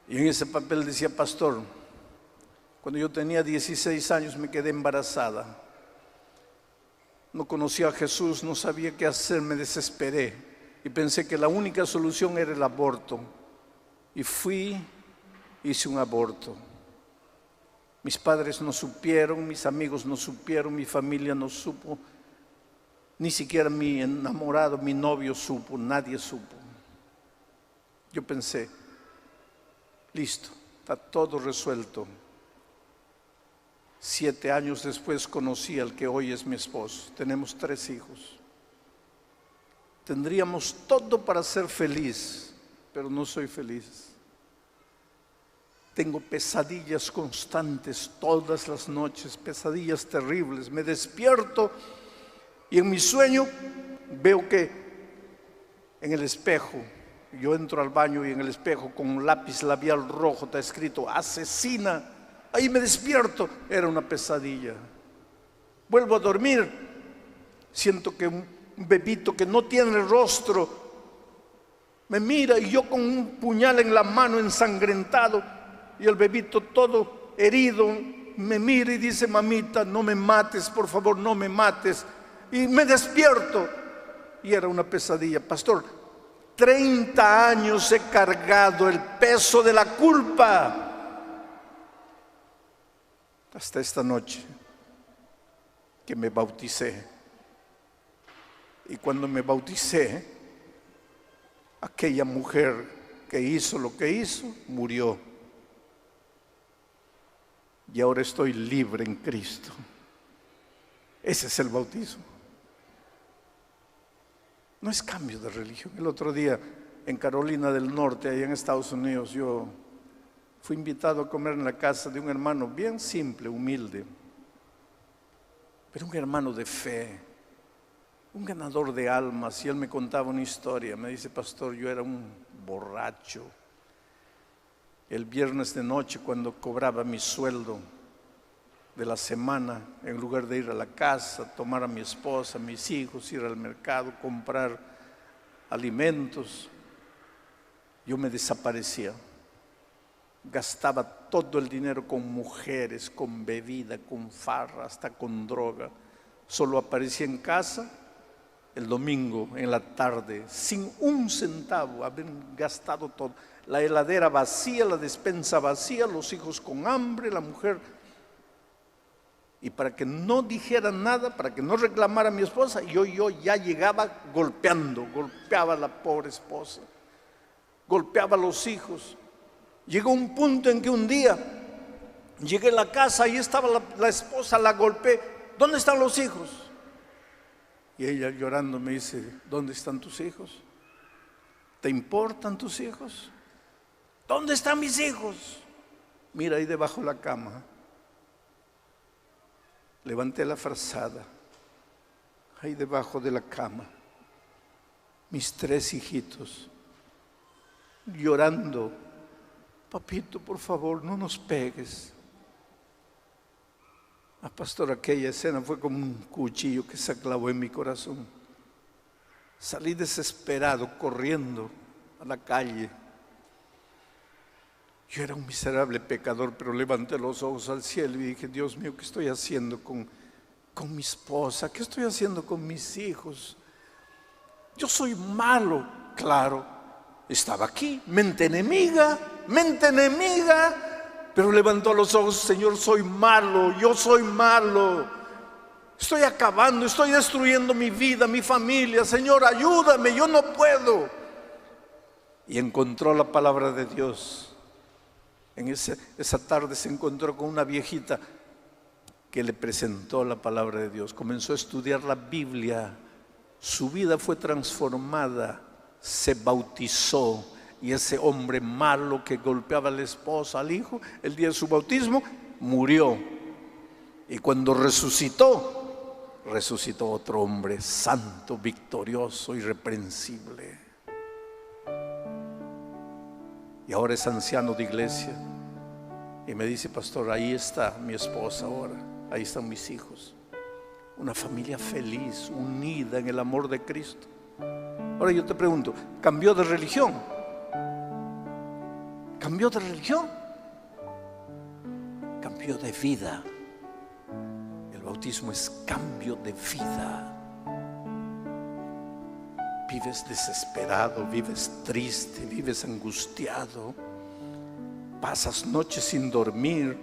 y en ese papel decía: pastor, cuando yo tenía 16 años me quedé embarazada. No conocía a Jesús, no sabía qué hacer, me desesperé y pensé que la única solución era el aborto. Y hice un aborto. Mis padres no supieron, mis amigos no supieron, mi familia no supo, ni siquiera mi enamorado, mi novio supo, nadie supo. Yo pensé: listo, está todo resuelto. 7 años después conocí al que hoy es mi esposo. Tenemos 3 hijos. Tendríamos todo para ser feliz, pero no soy feliz. Tengo pesadillas constantes todas las noches, pesadillas terribles. Me despierto y en mi sueño veo que en el espejo, yo entro al baño y en el espejo con un lápiz labial rojo está escrito: asesina. Ahí me despierto, era una pesadilla. Vuelvo a dormir, siento que un bebito que no tiene rostro me mira y yo con un puñal en la mano ensangrentado y el bebito todo herido me mira y dice: mamita, no me mates, por favor, no me mates. Y me despierto y era una pesadilla. Pastor, 30 años he cargado el peso de la culpa hasta esta noche que me bauticé. Y cuando me bauticé, aquella mujer que hizo lo que hizo murió. Y ahora estoy libre en Cristo. Ese es el bautismo. No es cambio de religión. El otro día en Carolina del Norte, allá en Estados Unidos, yo fui invitado a comer en la casa de un hermano bien simple, humilde, pero un hermano de fe, un ganador de almas. Y él me contaba una historia. Me dice: pastor, yo era un borracho. El viernes de noche, cuando cobraba mi sueldo de la semana, en lugar de ir a la casa, tomar a mi esposa, a mis hijos, ir al mercado, comprar alimentos, yo me desaparecía. Gastaba todo el dinero con mujeres, con bebida, con farra, hasta con droga. Solo aparecía en casa el domingo en la tarde, sin un centavo, habían gastado todo. La heladera vacía, la despensa vacía, los hijos con hambre, la mujer. Y para que no dijera nada, para que no reclamara a mi esposa, yo ya llegaba golpeaba a la pobre esposa, golpeaba a los hijos. Llegó un punto en que un día llegué a la casa, ahí estaba la esposa, la golpeé: ¿dónde están los hijos? Y ella llorando me dice: ¿dónde están tus hijos? ¿Te importan tus hijos? ¿Dónde están mis hijos? Mira, ahí debajo de la cama. Levanté la frazada, ahí debajo de la cama, mis 3 hijitos, llorando: papito, por favor, no nos pegues. Pastor, aquella escena fue como un cuchillo que se clavó en mi corazón. Salí desesperado, corriendo a la calle. Yo era un miserable pecador, pero levanté los ojos al cielo y dije: Dios mío, ¿qué estoy haciendo con mi esposa? ¿Qué estoy haciendo con mis hijos? Yo soy malo, claro. Estaba aquí, mente enemiga, pero levantó los ojos: Señor, soy malo, yo soy malo. Estoy acabando, estoy destruyendo mi vida, mi familia. Señor, ayúdame, yo no puedo. Y encontró la palabra de Dios. En esa tarde se encontró con una viejita que le presentó la palabra de Dios. Comenzó a estudiar la Biblia. Su vida fue transformada. Se bautizó. Y ese hombre malo que golpeaba a la esposa, al hijo, el día de su bautismo, murió. Y cuando resucitó otro hombre santo, victorioso, irreprensible. Y ahora es anciano de iglesia. Y me dice: pastor, ahí está mi esposa ahora, ahí están mis hijos. Una familia feliz, unida en el amor de Cristo. Ahora yo te pregunto: ¿cambió de religión? ¿Cambió de religión? Cambió de vida. El bautismo es cambio de vida. Vives desesperado, vives triste, vives angustiado, pasas noches sin dormir,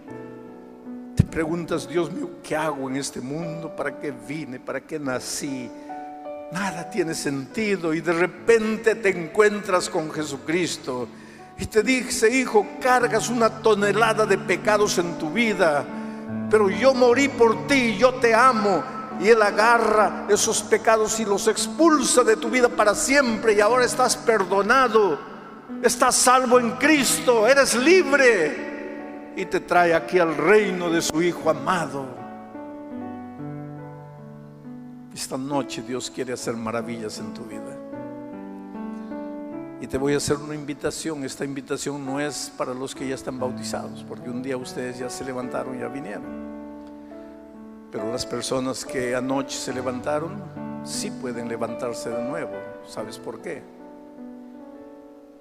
te preguntas: Dios mío, ¿qué hago en este mundo? ¿Para qué vine? ¿Para qué nací? Nada tiene sentido. Y de repente te encuentras con Jesucristo y te dice: hijo, cargas una tonelada de pecados en tu vida, pero yo morí por ti, yo te amo. Y Él agarra esos pecados y los expulsa de tu vida para siempre. Y ahora estás perdonado, estás salvo en Cristo, eres libre. Y te trae aquí al reino de su Hijo amado. Esta noche Dios quiere hacer maravillas en tu vida. Y te voy a hacer una invitación. Esta invitación no es para los que ya están bautizados, porque un día ustedes ya se levantaron y ya vinieron. Pero las personas que anoche se levantaron, sí pueden levantarse de nuevo. ¿Sabes por qué?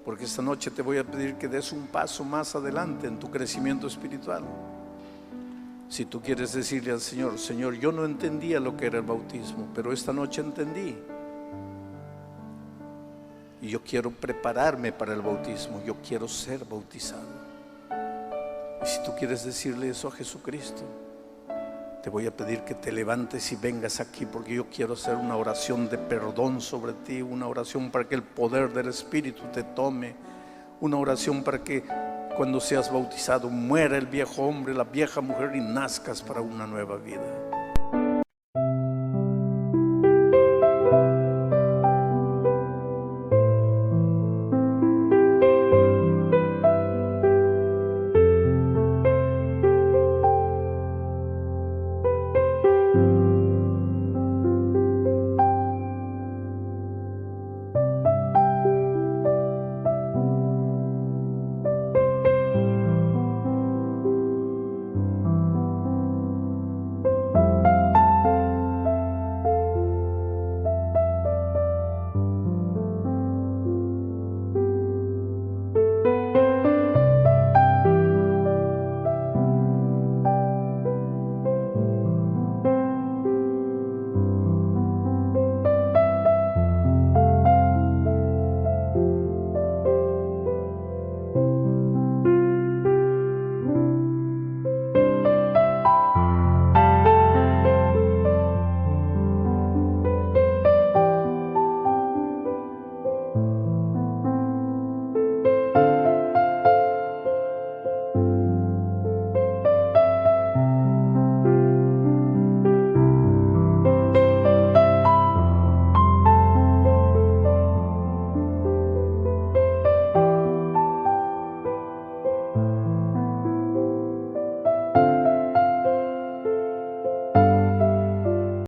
Porque esta noche te voy a pedir que des un paso más adelante en tu crecimiento espiritual. Si tú quieres decirle al Señor: Señor, yo no entendía lo que era el bautismo, pero esta noche entendí. Y yo quiero prepararme para el bautismo, yo quiero ser bautizado. Y si tú quieres decirle eso a Jesucristo, te voy a pedir que te levantes y vengas aquí, porque yo quiero hacer una oración de perdón sobre ti, una oración para que el poder del Espíritu te tome, una oración para que cuando seas bautizado muera el viejo hombre, la vieja mujer y nazcas para una nueva vida.